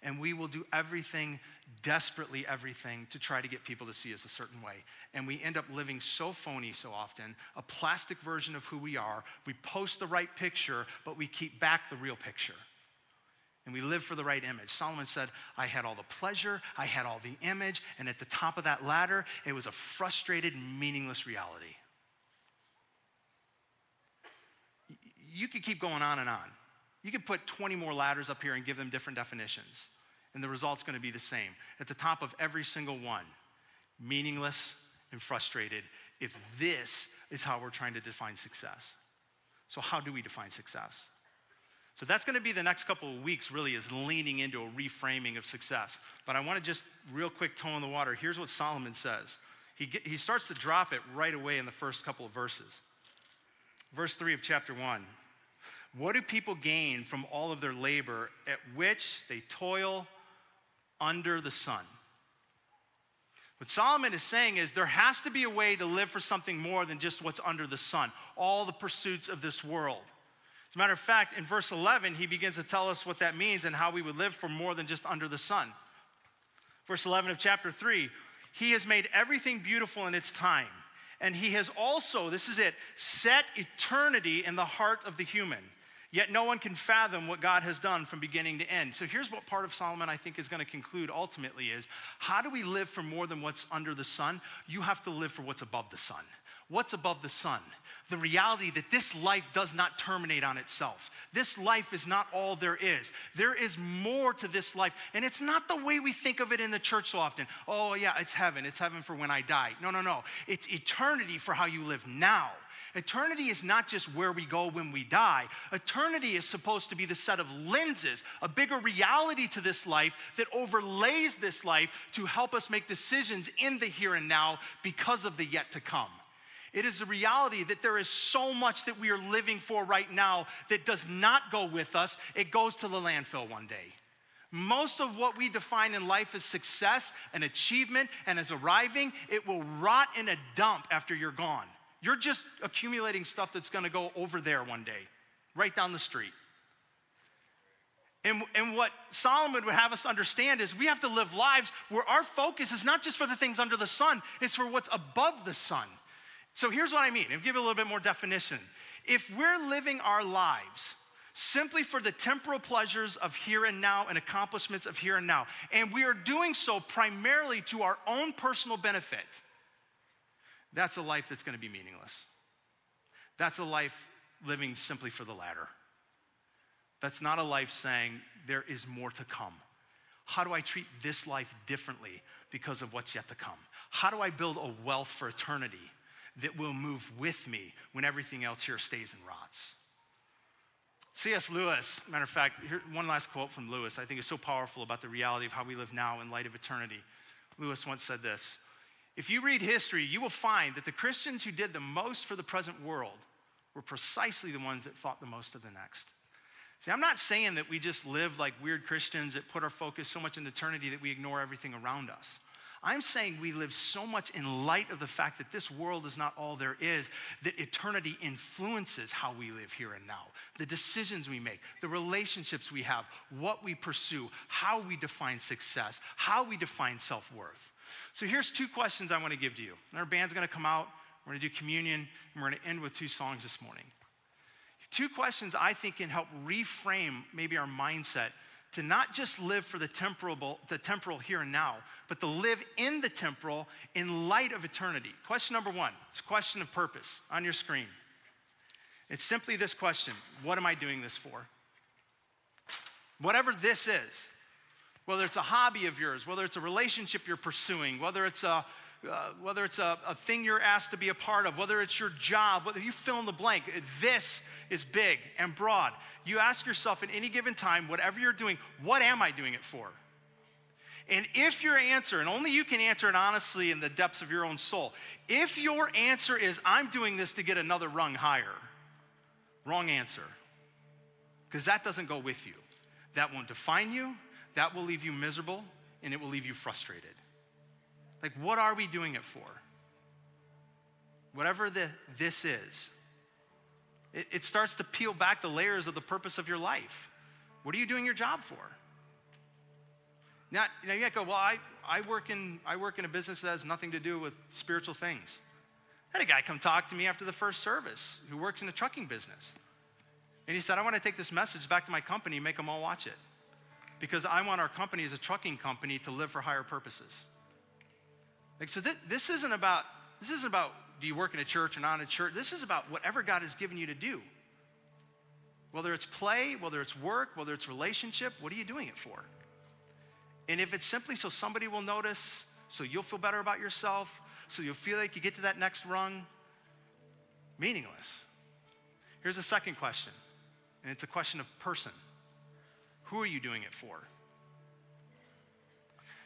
And we will do everything, desperately everything, to try to get people to see us a certain way. And we end up living so phony so often, a plastic version of who we are. We post the right picture, but we keep back the real picture. And we live for the right image. Solomon said, I had all the pleasure, I had all the image, and at the top of that ladder, it was a frustrated, meaningless reality. You could keep going on and on. You could put 20 more ladders up here and give them different definitions, and the result's gonna be the same. At the top of every single one, meaningless and frustrated, if this is how we're trying to define success. So how do we define success? So that's gonna be the next couple of weeks, really, is leaning into a reframing of success. But I wanna just real quick toe in the water. Here's what Solomon says. He starts to drop it right away in the first couple of verses. Verse 3 of chapter 1. What do people gain from all of their labor at which they toil under the sun? What Solomon is saying is there has to be a way to live for something more than just what's under the sun, all the pursuits of this world. As a matter of fact, in verse 11, he begins to tell us what that means and how we would live for more than just under the sun. Verse 11 of chapter 3, he has made everything beautiful in its time, and he has also, this is it, set eternity in the heart of the human. Yet no one can fathom what God has done from beginning to end. So here's what part of Solomon I think is going to conclude ultimately is, how do we live for more than what's under the sun? You have to live for what's above the sun. What's above the sun? The reality that this life does not terminate on itself. This life is not all there is. There is more to this life. And it's not the way we think of it in the church so often. Oh yeah, it's heaven. It's heaven for when I die. No. It's eternity for how you live now. Eternity is not just where we go when we die. Eternity is supposed to be the set of lenses, a bigger reality to this life that overlays this life to help us make decisions in the here and now because of the yet to come. It is a reality that there is so much that we are living for right now that does not go with us. It goes to the landfill one day. Most of what we define in life as success and achievement and as arriving, it will rot in a dump after you're gone. You're just accumulating stuff that's going to go over there one day, right down the street. And what Solomon would have us understand is we have to live lives where our focus is not just for the things under the sun, it's for what's above the sun. So here's what I mean. I'll give you a little bit more definition. If we're living our lives simply for the temporal pleasures of here and now and accomplishments of here and now, and we are doing so primarily to our own personal benefit, that's a life that's going to be meaningless. That's a life living simply for the latter. That's not a life saying there is more to come. How do I treat this life differently because of what's yet to come? How do I build a wealth for eternity that will move with me when everything else here stays and rots? C.S. Lewis, matter of fact, here, one last quote from Lewis I think is so powerful about the reality of how we live now in light of eternity. Lewis once said this: if you read history, you will find that the Christians who did the most for the present world were precisely the ones that thought the most of the next. See, I'm not saying that we just live like weird Christians that put our focus so much in eternity that we ignore everything around us. I'm saying we live so much in light of the fact that this world is not all there is, that eternity influences how we live here and now. The decisions we make, the relationships we have, what we pursue, how we define success, how we define self-worth. So here's two questions I want to give to you. And our band's going to come out, we're going to do communion, and we're going to end with two songs this morning. Two questions I think can help reframe maybe our mindset to not just live for the temporal here and now, but to live in the temporal in light of eternity. Question number one, it's a question of purpose on your screen. It's simply this question: what am I doing this for? Whatever this is, whether it's a hobby of yours, whether it's a relationship you're pursuing, whether it's a thing you're asked to be a part of, whether it's your job, whether you fill in the blank, this is big and broad. You ask yourself at any given time, whatever you're doing, what am I doing it for? And if your answer, and only you can answer it honestly in the depths of your own soul, if your answer is, I'm doing this to get another rung higher, wrong answer. Because that doesn't go with you. That won't define you. That will leave you miserable, and it will leave you frustrated. Like, what are we doing it for? Whatever this is, it starts to peel back the layers of the purpose of your life. What are you doing your job for? Now you might go, well, I work in a business that has nothing to do with spiritual things. I had a guy come talk to me after the first service who works in the trucking business. And he said, I want to take this message back to my company and make them all watch it. Because I want our company as a trucking company to live for higher purposes. Like, so this isn't about do you work in a church or not in a church. This is about whatever God has given you to do. Whether it's play, whether it's work, whether it's relationship, what are you doing it for? And if it's simply so somebody will notice, so you'll feel better about yourself, so you'll feel like you get to that next rung, meaningless. Here's a second question, and it's a question of person. Who are you doing it for?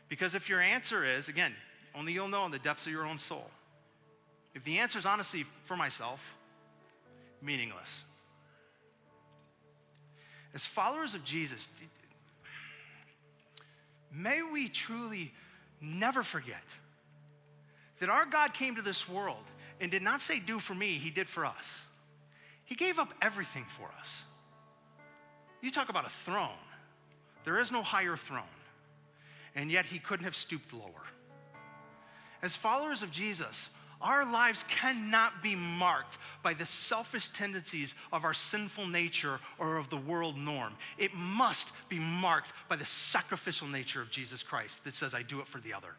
Because if your answer is, again, only you'll know in the depths of your own soul. If the answer is honestly for myself, meaningless. As followers of Jesus, may we truly never forget that our God came to this world and did not say, do for me, he did for us. He gave up everything for us. You talk about a throne. There is no higher throne. And yet he couldn't have stooped lower. As followers of Jesus, our lives cannot be marked by the selfish tendencies of our sinful nature or of the world norm. It must be marked by the sacrificial nature of Jesus Christ that says, I do it for the other.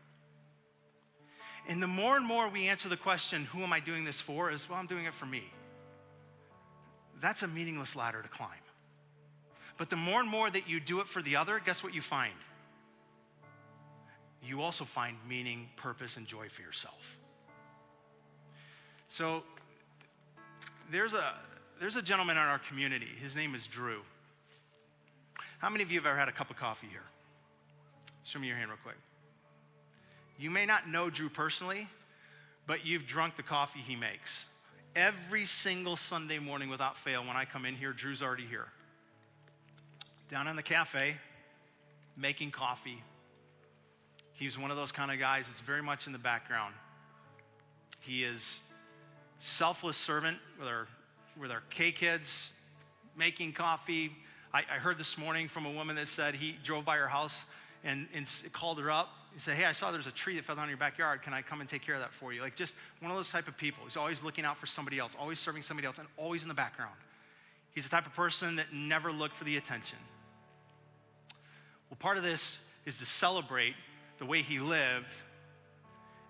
And the more and more we answer the question, who am I doing this for? Is, well, I'm doing it for me. That's a meaningless ladder to climb. But the more and more that you do it for the other, guess what you find? You also find meaning, purpose, and joy for yourself. So there's a gentleman in our community. His name is Drew. How many of you have ever had a cup of coffee here? Show me your hand real quick. You may not know Drew personally, but you've drunk the coffee he makes. Every single Sunday morning without fail, when I come in here, Drew's already here. Down in the cafe, making coffee. He's one of those kind of guys that's very much in the background. He is selfless servant with our K-kids, making coffee. I heard this morning from a woman that said he drove by her house and called her up. He said, hey, I saw there's a tree that fell down in your backyard. Can I come and take care of that for you? Like, just one of those type of people. He's always looking out for somebody else, always serving somebody else, and always in the background. He's the type of person that never looked for the attention. Well, part of this is to celebrate the way he lived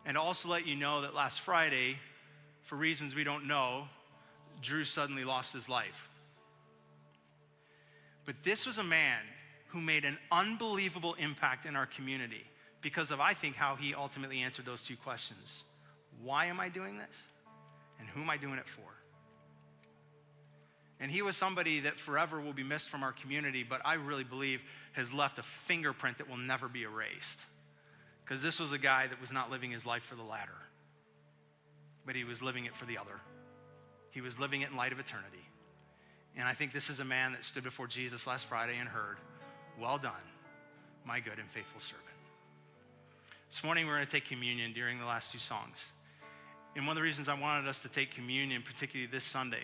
and also let you know that last Friday, for reasons we don't know, Drew suddenly lost his life. But this was a man who made an unbelievable impact in our community because of, I think, how he ultimately answered those two questions. Why am I doing this? And who am I doing it for? And he was somebody that forever will be missed from our community, but I really believe has left a fingerprint that will never be erased. Because this was a guy that was not living his life for the latter, but he was living it for the other. He was living it in light of eternity. And I think this is a man that stood before Jesus last Friday and heard, well done, my good and faithful servant. This morning we're going to take communion during the last two songs. And one of the reasons I wanted us to take communion, particularly this Sunday,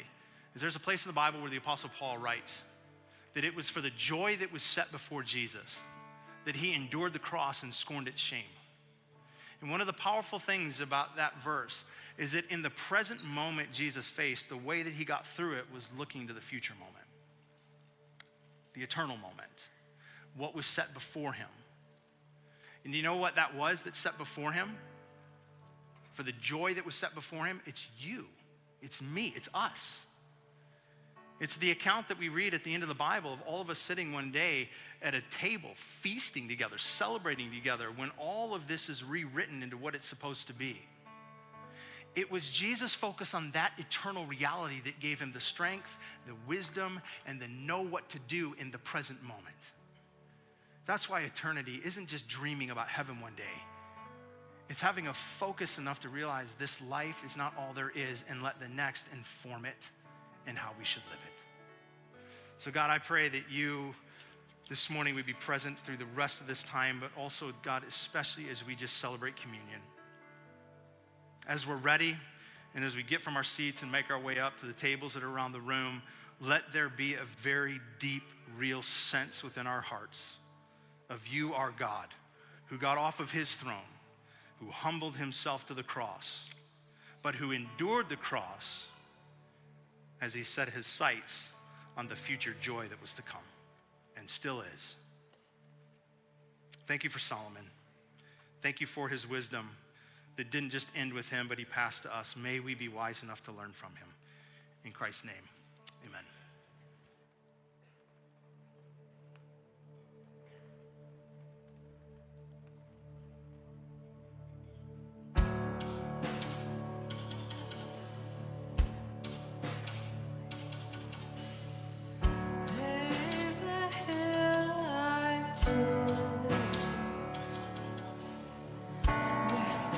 is there's a place in the Bible where the Apostle Paul writes that it was for the joy that was set before Jesus that he endured the cross and scorned its shame. And one of the powerful things about that verse is that in the present moment Jesus faced, the way that he got through it was looking to the future moment, the eternal moment, what was set before him. And you know what that was that set before him? For the joy that was set before him, it's you, it's me, it's us. It's the account that we read at the end of the Bible of all of us sitting one day at a table, feasting together, celebrating together, when all of this is rewritten into what it's supposed to be. It was Jesus' focus on that eternal reality that gave him the strength, the wisdom, and the know what to do in the present moment. That's why eternity isn't just dreaming about heaven one day. It's having a focus enough to realize this life is not all there is and let the next inform it and how we should live it. So God, I pray that you this morning would be present through the rest of this time, but also, God, especially as we just celebrate communion. As we're ready and as we get from our seats and make our way up to the tables that are around the room, let there be a very deep, real sense within our hearts of you, our God, who got off of his throne, who humbled himself to the cross, but who endured the cross as he set his sights on the future joy that was to come and still is. Thank you for Solomon. Thank you for his wisdom that didn't just end with him, but he passed to us. May we be wise enough to learn from him. In Christ's name, amen. We're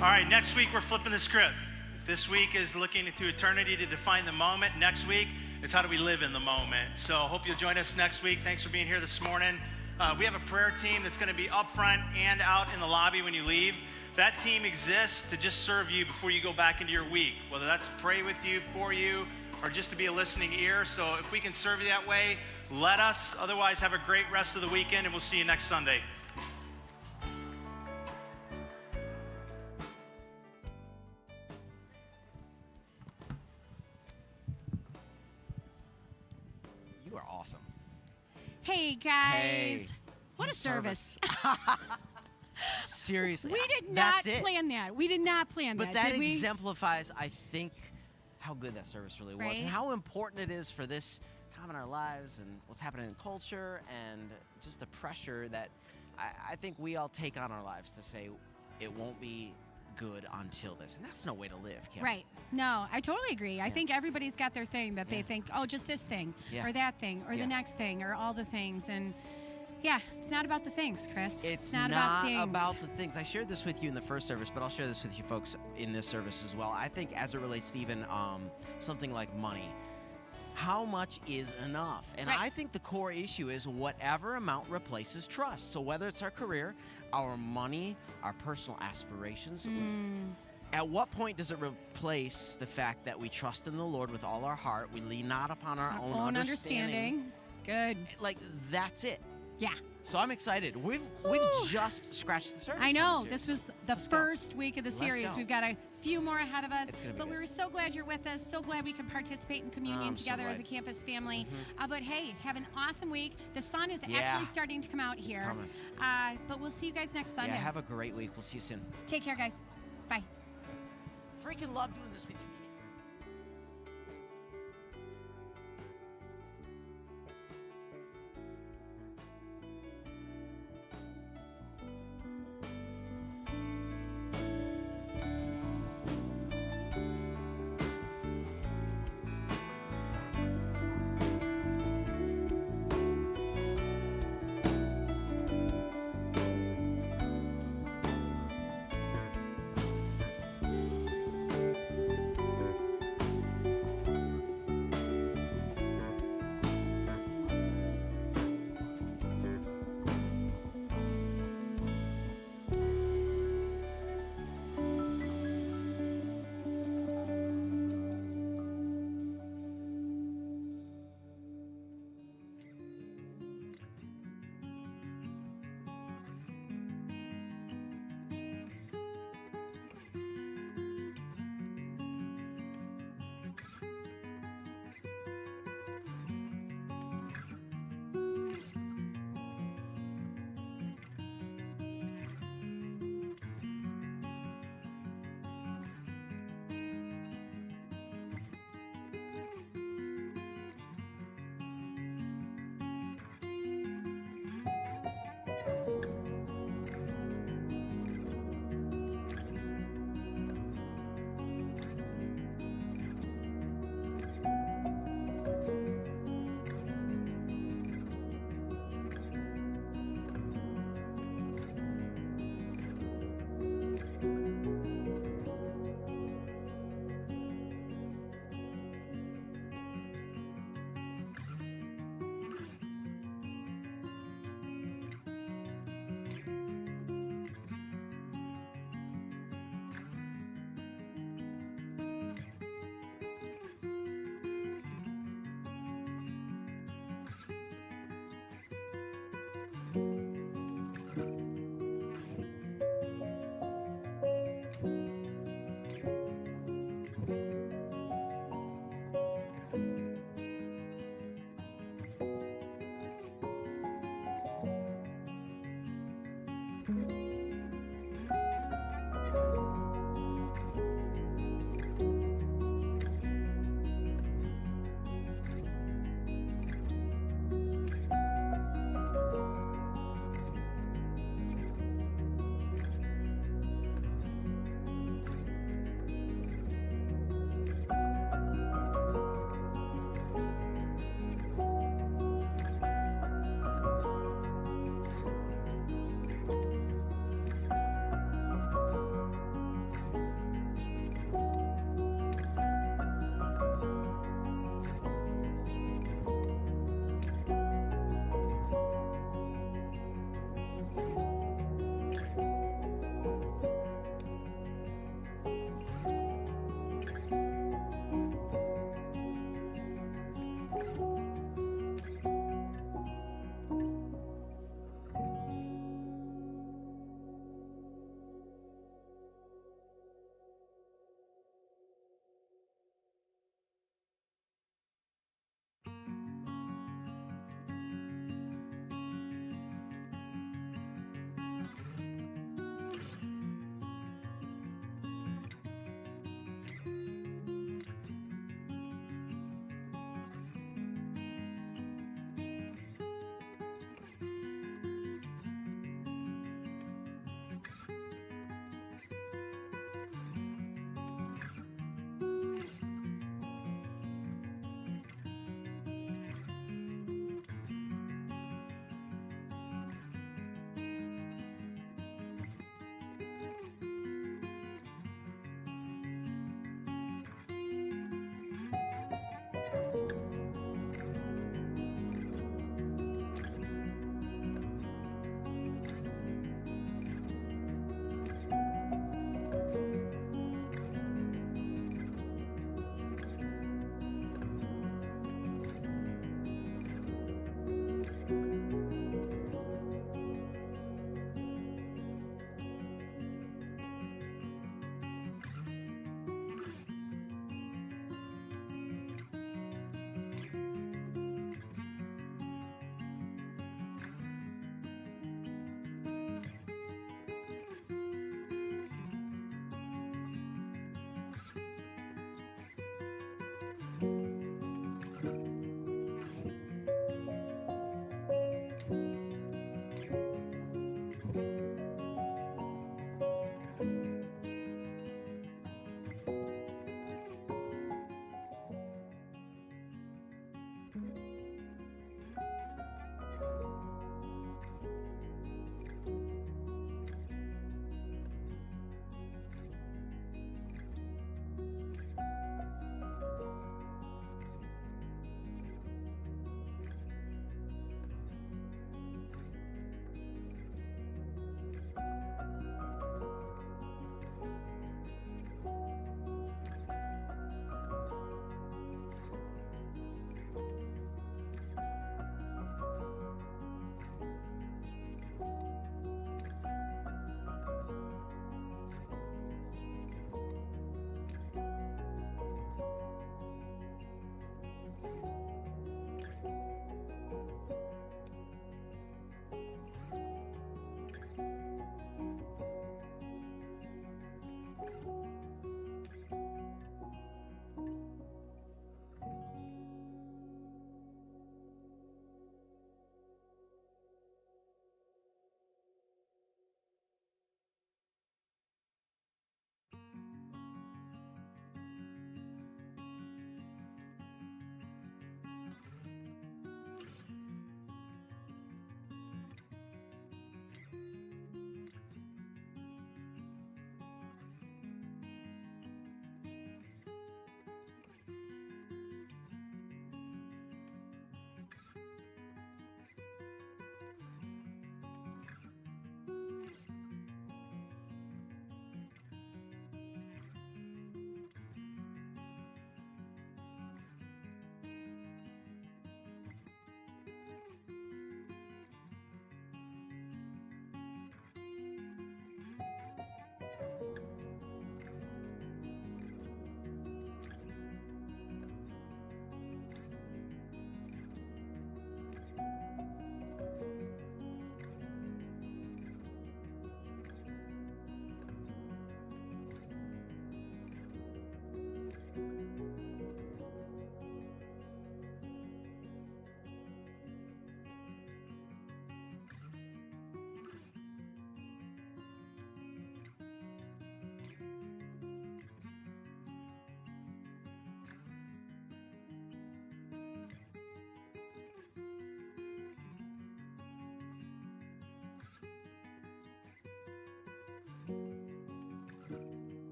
All right, next week we're flipping the script. This week is looking into eternity to define the moment. Next week, it's how do we live in the moment. So hope you'll join us next week. Thanks for being here this morning. We have a prayer team that's going to be up front and out in the lobby when you leave. That team exists to just serve you before you go back into your week, whether that's to pray with you, for you, or just to be a listening ear. So if we can serve you that way, let us. Otherwise, have a great rest of the weekend, and we'll see you next Sunday. You are awesome. Hey, guys. Hey. What a service. Seriously. We did That's not it. plan that. We did not plan But that, that did we? exemplifies, I think, how good that service really was, Right? and how important it is for this time in our lives and what's happening in culture, and just the pressure that I think we all take on our lives to say it won't be good until this, and that's no way to live, Kim. Right. No, I totally agree. I think everybody's got their thing that they think, oh, just this thing, or that thing, or the next thing, or all the things, and yeah, it's not about the things, Chris. It's not not about things. the things. I shared this with you in the first service, but I'll share this with you folks in this service as well. I think as it relates to even something like money, how much is enough? And I think the core issue is whatever amount replaces trust. So whether it's our career, our money, our personal aspirations, at what point does it replace the fact that we trust in the Lord with all our heart, we lean not upon our own understanding? Good. Like, that's it. Yeah. So I'm excited. We've just scratched the surface. I know. On This was the first week of the series. go. We've got a few more ahead of us. It's gonna be but good. we were so glad you're with us. So glad we can participate in communion I'm so together as a glad. campus family. Mhm. But hey, have an awesome week. The sun is Yeah. actually starting to come out here. coming. But we'll see you guys next Sunday. Yeah, have a great week. We'll see you soon. Take care, guys. Bye. Freaking love doing this with you.